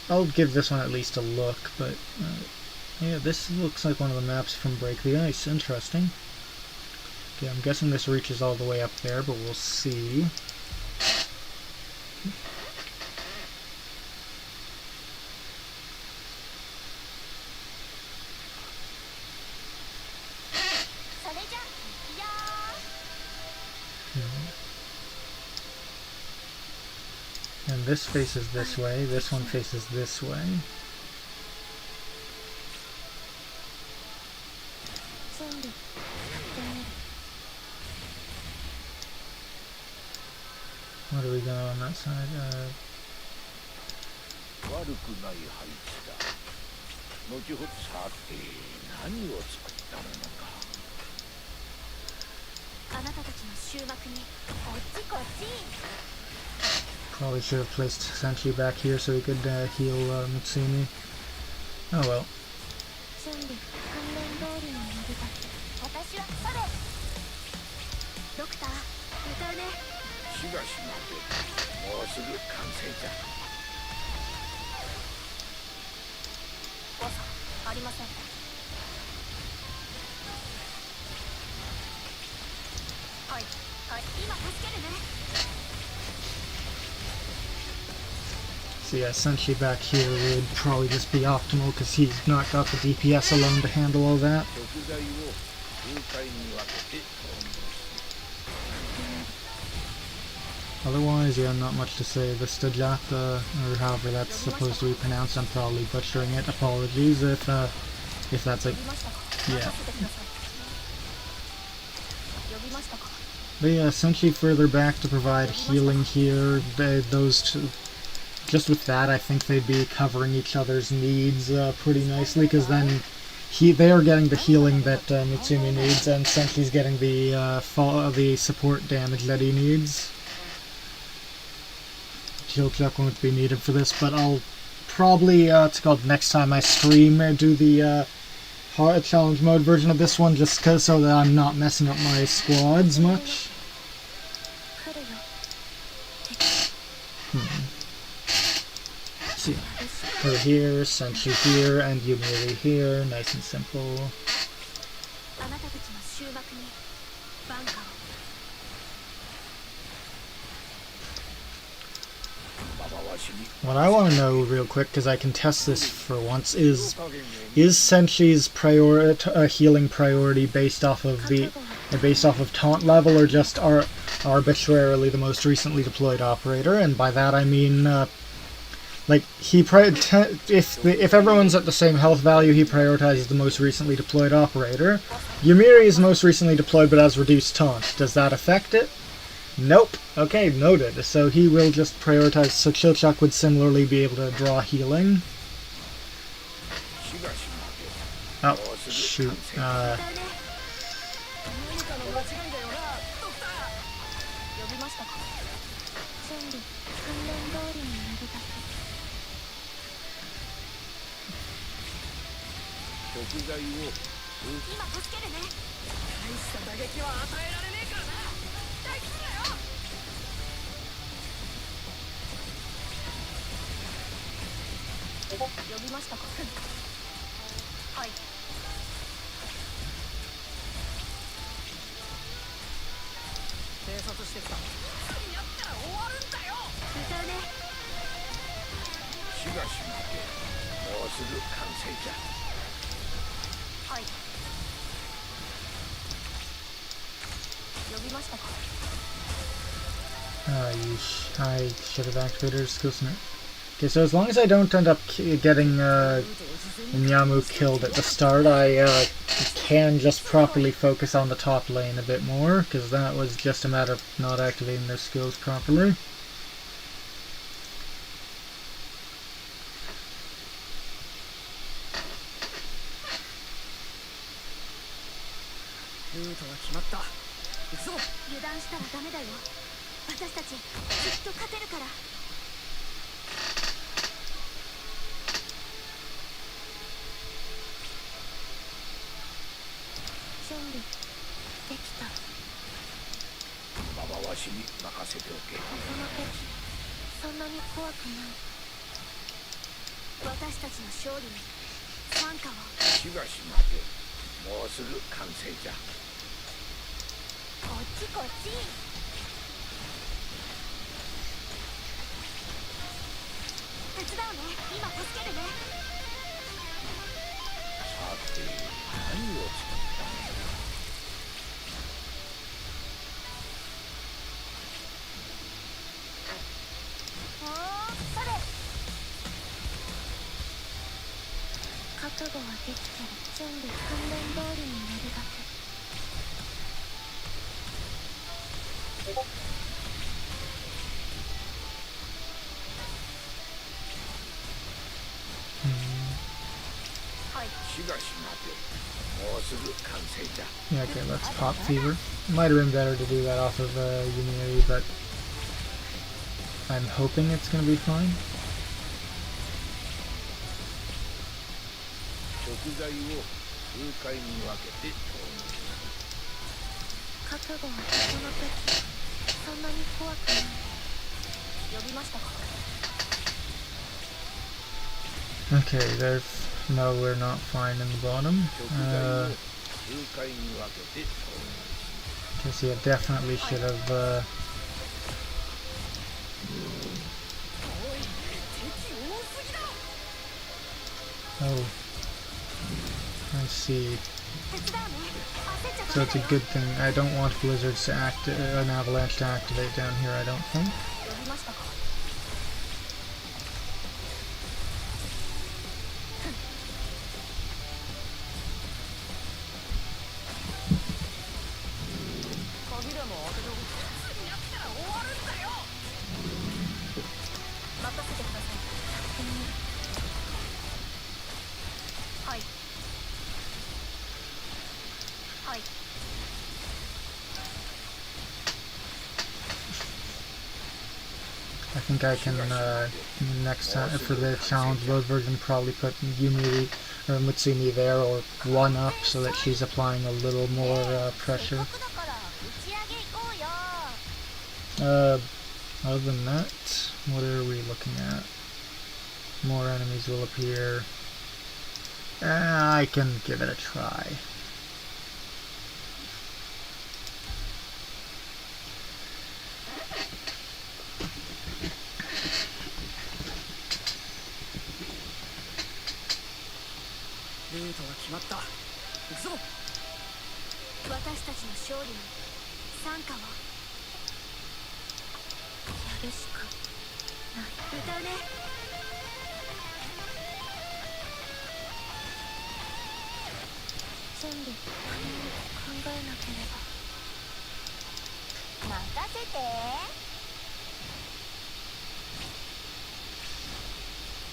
I'll give this one at least a look, but yeah, this looks like one of the maps from Break the Ice. Interesting. Okay, I'm guessing this reaches all the way up there, but we'll see. And this faces this way, this one faces this way. What do we got on that side? Probably should have placed Senshi back here so he could heal Mitsumi. Oh well. So yeah, Senshi back here would probably just be optimal because he's not got the DPS alone to handle all that. Otherwise, yeah, not much to say. The Stajata, or however that's supposed to be pronounced, I'm probably butchering it. Apologies if that's a... yeah. But yeah, Senshi further back to provide healing here. Those two... Just with that, I think they'd be covering each other's needs pretty nicely, because then they are getting the healing that Mitsumi needs, and Senshi's getting the support damage that he needs. Heal check won't be needed for this, but I'll probably, next time I stream, do the hard challenge mode version of this one, just so that I'm not messing up my squads much. See, her here, Senshi here, and Yumiri here, nice and simple. What I want to know real quick, because I can test this for once, is Senshi's healing priority based off of based off of taunt level or just arbitrarily the most recently deployed operator. And by that I mean, like, if everyone's at the same health value, he prioritizes the most recently deployed operator. Yumiri is most recently deployed but has reduced taunt. Does that affect it? Nope. Okay, noted. So he will just prioritize. So Chochuk would similarly be able to draw healing. Oh, shoot. 何かの間違いだよなドクター。呼びましたか。準備訓練通りにやるだけ。食材を今助けるね。大した打撃は与えられねえからな。大丈夫だよ。呼びましたか。はい。偵察してきた。やったら終わるんだよ。歌うね。しばし待て。もうすぐ完成じゃ。はい。呼びましたか。I should have activated her skill set. Okay, so as long as I don't end up getting Nyamu killed at the start, I can just properly focus on the top lane a bit more, because that was just a matter of not activating their skills properly. ルートは決まった。行くぞ。油断したらダメだよ。私たちずっと勝てるから。準備できた。ままわしに任せておけ。この敵そんなに怖くない。私たちの勝利に参加を。しばし待て。もうすぐ完成じゃ。こっちこっち。手伝うね。今助けるね。さて何を作ったんだ。それ。覚悟はできてる。準備訓練通りにやるだけ。しばし待て。もうすぐ完成じゃ。 Yeah, okay, let's pop Fever. Might have been better to do that off of Yumiri, but I'm hoping it's going to be fine. 食材を数回に分けて投入。覚悟はこの時そんなに怖くない。呼びましたか。 Okay, there's... No, we're not fine in the bottom. 食材を数回に分けて投入。 Guess yeah, definitely should have, おい、敵多すぎだろ。 Oh, I see. 手伝うね。焦っちゃ So ダメ it's だ a よ。 good thing. I don't want blizzards to an avalanche to activate down here, I don't think. 呼びましたか。鍵でも開けておく。やったら終わるんだよ。任せてください。はい。はい。 I think I can, next time, for the challenge mode version, probably put Yumiri or Mutsumi there, or one up, so that she's applying a little more pressure. せっかくだから打ち上げ行こうよ。 Other than that, what are we looking at? More enemies will appear. I can give it a try. ルートが決まった。行くぞ。私たちの勝利に参加をやるしかない歌うね全部考えなければ任せて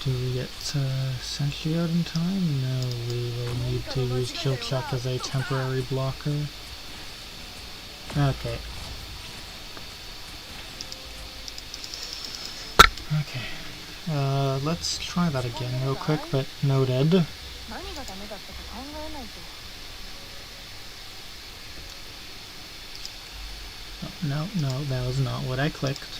Do we get Sentry out in time? No, we will need to use Kill Chuck as a temporary blocker. Okay. Okay. Let's try that again real quick, but noted. 何がダメだったか考えないと No, no, that was not what I clicked.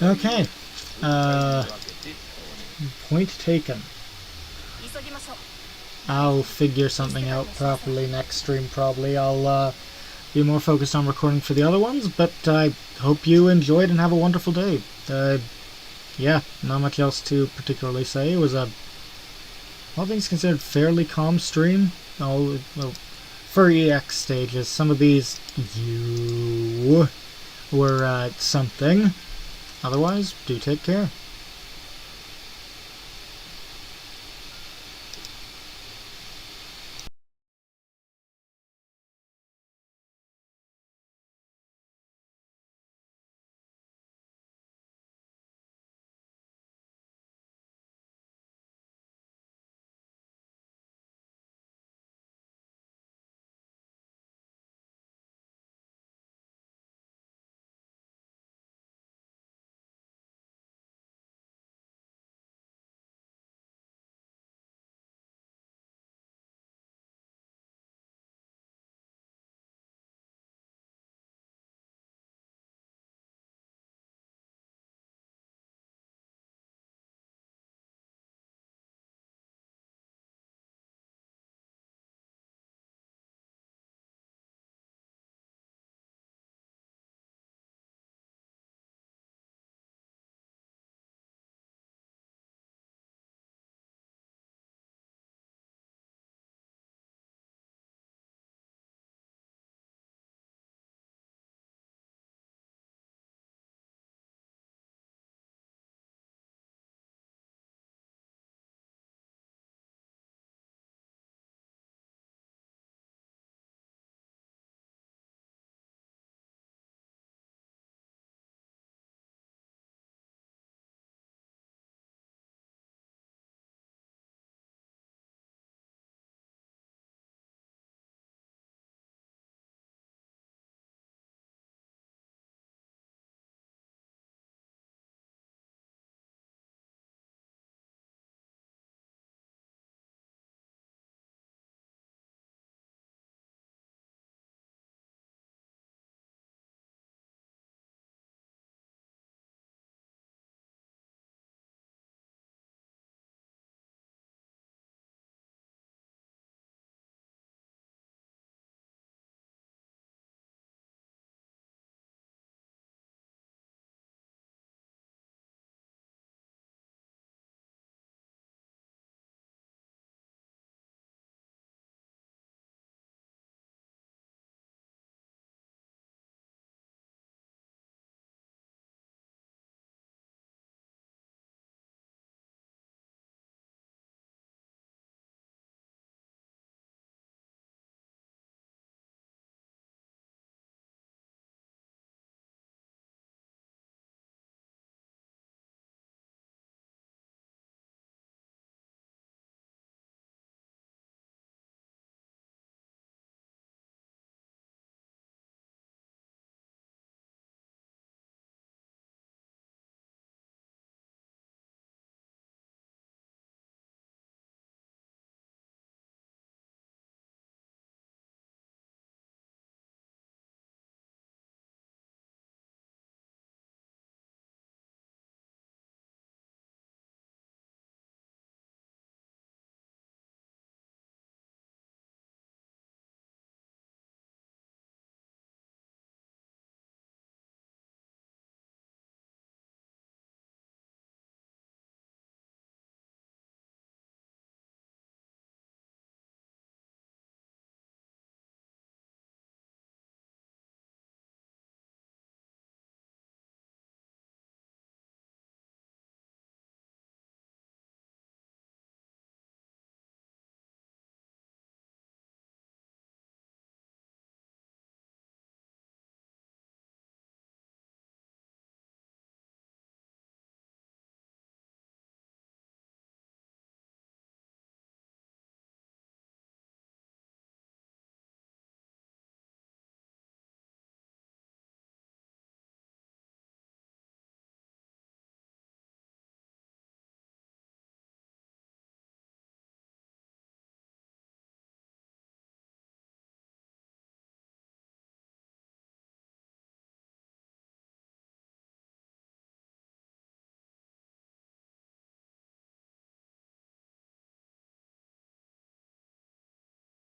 Okay. Point taken. I'll figure something out properly next stream, probably. I'll be more focused on recording for the other ones, but I hope you enjoyed and have a wonderful day. Yeah, not much else to particularly say. It was a, all things considered, fairly calm stream. Well, for EX stages, some of these were something. Otherwise, do take care.